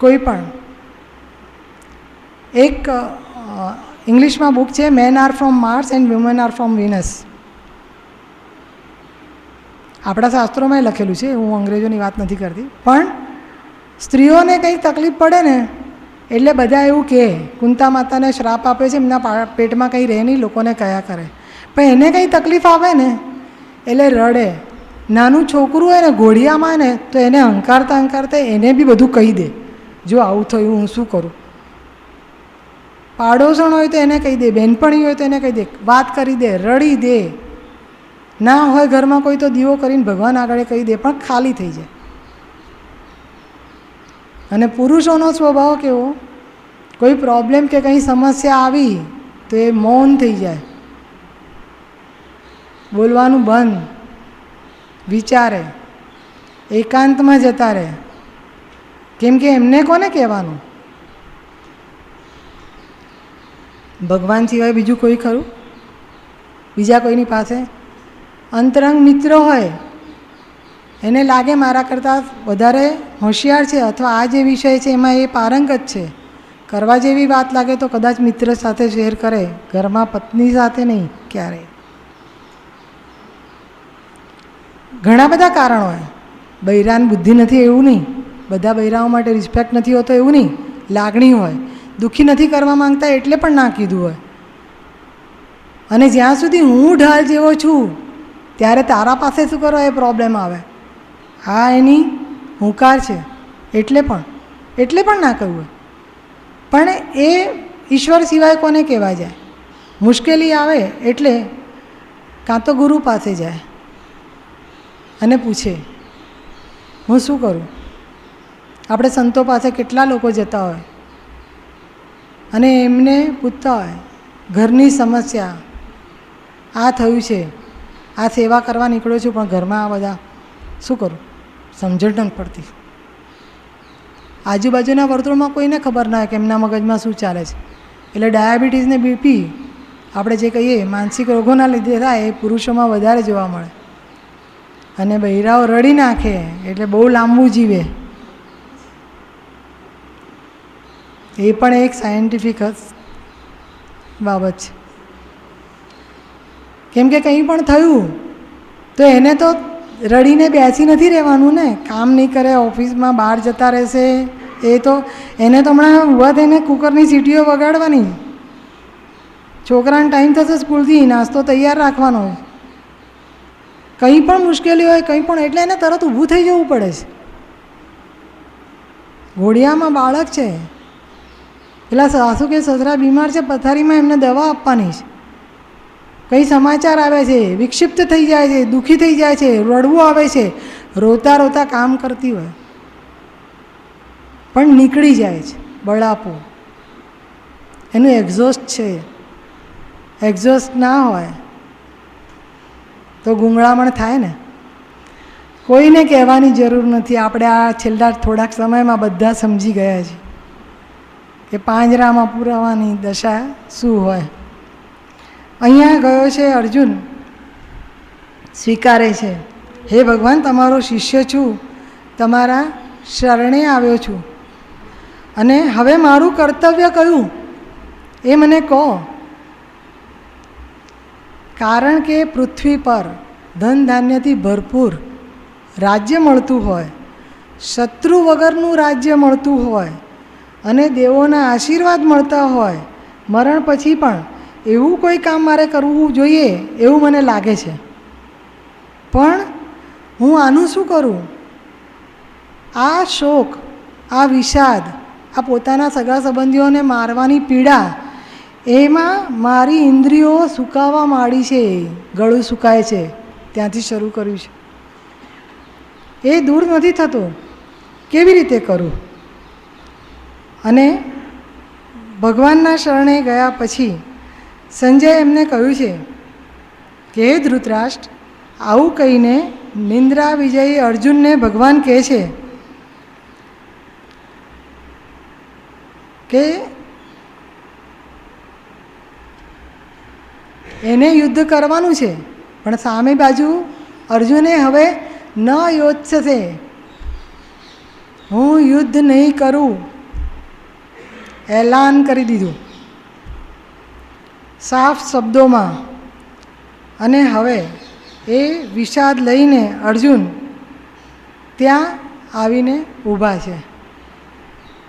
કોઈ પણ. એક ઇંગ્લિશમાં બુક છે, men are from Mars and women are from Venus. આપણા શાસ્ત્રોમાં લખેલું છે, હું અંગ્રેજોની વાત નથી કરતી. પણ સ્ત્રીઓને કંઈ તકલીફ પડે ને એટલે બધા એવું કહે, કુંતા માતાને શ્રાપ આપે છે, એમના પેટમાં કંઈ રહે નહીં, લોકોને કયા કરે. પણ એને કંઈ તકલીફ આવે ને એટલે રડે. નાનું છોકરું હોય ને ઘોડિયામાં ને તો એને હંકારતા હંકારતા એને બી બધું કહી દે, જો આવું થયું હું શું કરું. પાડોશણ હોય તો એને કહી દે, બહેનપણી હોય તો એને કહી દે, વાત કરી દે, રડી દે. ના હોય ઘરમાં કોઈ તો દીવો કરીને ભગવાન આગળ કહી દે, પણ ખાલી થઈ જાય. અને પુરુષોનો સ્વભાવ કેવો? કોઈ પ્રોબ્લેમ કે કંઈ સમસ્યા આવી તો એ મૌન થઈ જાય, બોલવાનું બંધ, વિચારે, એકાંતમાં જતા રહે. કેમ કે એમને કોને કહેવાનું? ભગવાન સિવાય બીજું કોઈ ખરું? બીજા કોઈની પાસે? અંતરંગ મિત્ર હોય, એને લાગે મારા કરતાં વધારે હોશિયાર છે અથવા આ જે વિષય છે એમાં એ પારંગત છે, કરવા જેવી વાત લાગે તો કદાચ મિત્ર સાથે શેર કરે, ઘરમાં પત્ની સાથે નહીં ક્યારેય. ઘણા બધા કારણો હોય. બૈરાન બુદ્ધિ નથી એવું નહીં, બધા બૈરાઓ માટે રિસ્પેક્ટ નથી હોતો એવું નહીં. લાગણી હોય, દુઃખી નથી કરવા માંગતા એટલે પણ ના કીધું હોય. અને જ્યાં સુધી હું ઢાલ જેવો છું ત્યારે તારા પાસે શું કરો એ પ્રોબ્લેમ આવે. આ એની હુંકાર છે એટલે પણ ના કહ્યું હોય. પણ એ ઈશ્વર સિવાય કોને કહેવા જાય? મુશ્કેલી આવે એટલે કાં તો ગુરુ પાસે જાય અને પૂછે હું શું કરું. આપણે સંતો પાસે કેટલા લોકો જતા હોય અને એમને પૂછતા હોય ઘરની સમસ્યા, આ થયું છે, આ સેવા કરવા નીકળ્યો છું પણ ઘરમાં આ બધા શું કરું, સમજણ નથી પડતી. આજુબાજુના વર્તુળમાં કોઈને ખબર ના હોય કે એમના મગજમાં શું ચાલે છે. એટલે ડાયાબિટીસ ને બીપી આપણે જે કહીએ માનસિક રોગોના લીધે થાય એ પુરુષોમાં વધારે જોવા મળે. અને બૈરાઓ રડી નાખે એટલે બહુ લાંબુ જીવે. એ પણ એક સાયન્ટિફિક બાબત છે. કેમ કે કંઈ પણ થયું તો એને તો રડીને બેસી નથી રહેવાનું ને. કામ નહીં કરે, ઓફિસમાં બહાર જતા રહેશે. એ તો એને તો હમણાં ઊભા થઈને કુકરની સીટીઓ વગાડવાની. છોકરાને ટાઈમ થશે સ્કૂલથી, નાસ્તો તૈયાર રાખવાનો. કંઈ પણ મુશ્કેલી હોય કંઈ પણ એટલે એને તરત ઊભું થઈ જવું પડે છે. ઘોડિયામાં બાળક છે પેલા સાસુ કે સસરા બીમાર છે, પથારીમાં એમને દવા આપવાની છે, કંઈ સમાચાર આવે છે, વિક્ષિપ્ત થઈ જાય છે, દુઃખી થઈ જાય છે, રડવું આવે છે, રોતા રોતા કામ કરતી હોય પણ નીકળી જાય છે બળાપો, એનું એક્ઝોસ્ટ છે. એક્ઝોસ્ટ ના હોય તો ગુંગળામણ થાય ને. કોઈને કહેવાની જરૂર નથી. આપણે આ છેલ્લા થોડાક સમયમાં બધા સમજી ગયા છીએ કે પાંજરામાં પુરાવાની દશા શું હોય. અહીંયા ગયો છે અર્જુન, સ્વીકારે છે, હે ભગવાન તમારો શિષ્ય છું, તમારા શરણે આવ્યો છું, અને હવે મારું કર્તવ્ય કયું એ મને કહો. કારણ કે પૃથ્વી પર ધન ધાન્યથી ભરપૂર રાજ્ય મળતું હોય, શત્રુ વગરનું રાજ્ય મળતું હોય અને દેવોના આશીર્વાદ મળતા હોય, મરણ પછી પણ એવું કોઈ કામ મારે કરવું જોઈએ એવું મને લાગે છે. પણ હું આનું શું કરું? આ શોક, આ વિષાદ, આ પોતાના સગા સંબંધીઓને મારવાની પીડા, એમાં મારી ઇન્દ્રિયો સુકાવા માંડી છે. ગળું સુકાય છે, ત્યાંથી શરૂ કર્યું છે. એ દૂર નથી થતો. કેવી રીતે કરું? અને ભગવાનના શરણે ગયા પછી સંજય એમને કહ્યું છે કે હે ધૃતરાષ્ટ્ર, આવું કહીને નિંદ્રા વિજયી અર્જુનને ભગવાન કહે છે કે એને યુદ્ધ કરવાનું છે, પણ સામે બાજુ અર્જુને હવે ન યોજશે, હું યુદ્ધ નહીં કરું, એલાન કરી દીધું સાફ શબ્દોમાં. અને હવે એ વિષાદ લઈને અર્જુન ત્યાં આવીને ઊભા છે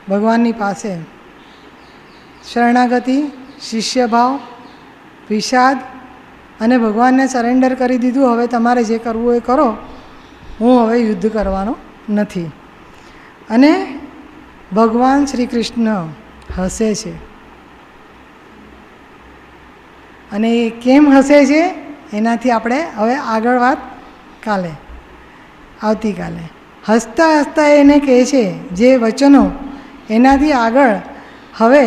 ભગવાનની પાસે. શરણાગતિ, શિષ્યભાવ, વિષાદ અને ભગવાનને સરેન્ડર કરી દીધું. હવે તમારે જે કરવું એ કરો, હું હવે યુદ્ધ કરવાનો નથી. અને ભગવાન શ્રી કૃષ્ણ હસે છે. અને એ કેમ હસે છે એનાથી આપણે હવે આગળ વાત કાલે, આવતીકાલે. હસતા હસતા એને કહે છે જે વચનો, એનાથી આગળ હવે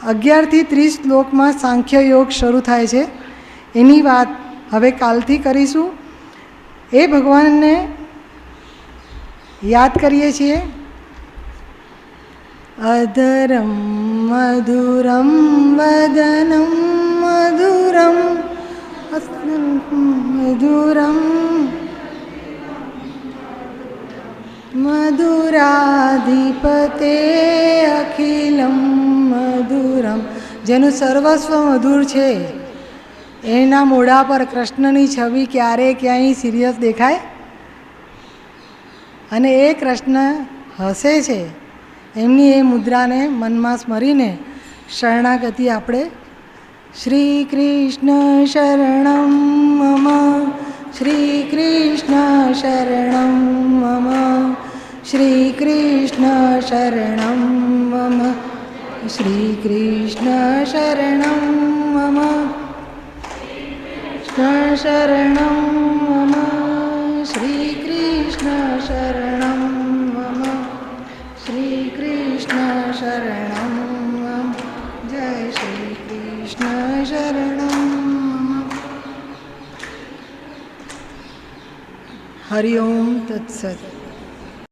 11થી 30 શ્લોકમાં સાંખ્ય યોગ શરૂ થાય છે. એની વાત હવે કાલથી કરીશું. એ ભગવાનને યાદ કરીએ છીએ. અધરમ મધુરમ વદનમ મધુરમ મધુરમ મધુરાધિપતે અખિલમ મધુરમ. જેનું સર્વસ્વ મધુર છે એના મોઢા પર કૃષ્ણની છબી ક્યારે ક્યાંય સિરિયસ દેખાય? અને એ કૃષ્ણ હસે છે, એમની એ મુદ્રાને મનમાં સ્મરીને શરણાગતિ આપણે શ્રી કૃષ્ણ શરણમ મમ, શ્રી કૃષ્ણ શરણમ મમ, શ્રી કૃષ્ણ શરણમ મમ, શ્રી કૃષ્ણ શરણમ મમ, શરણમ મમ, શ્રી કૃષ્ણ શરણમ મમ, શ્રી કૃષ્ણ શરણમ મમ. જય શ્રી કૃષ્ણ શરણમ મમ. હરિ ઓમ તત્સત.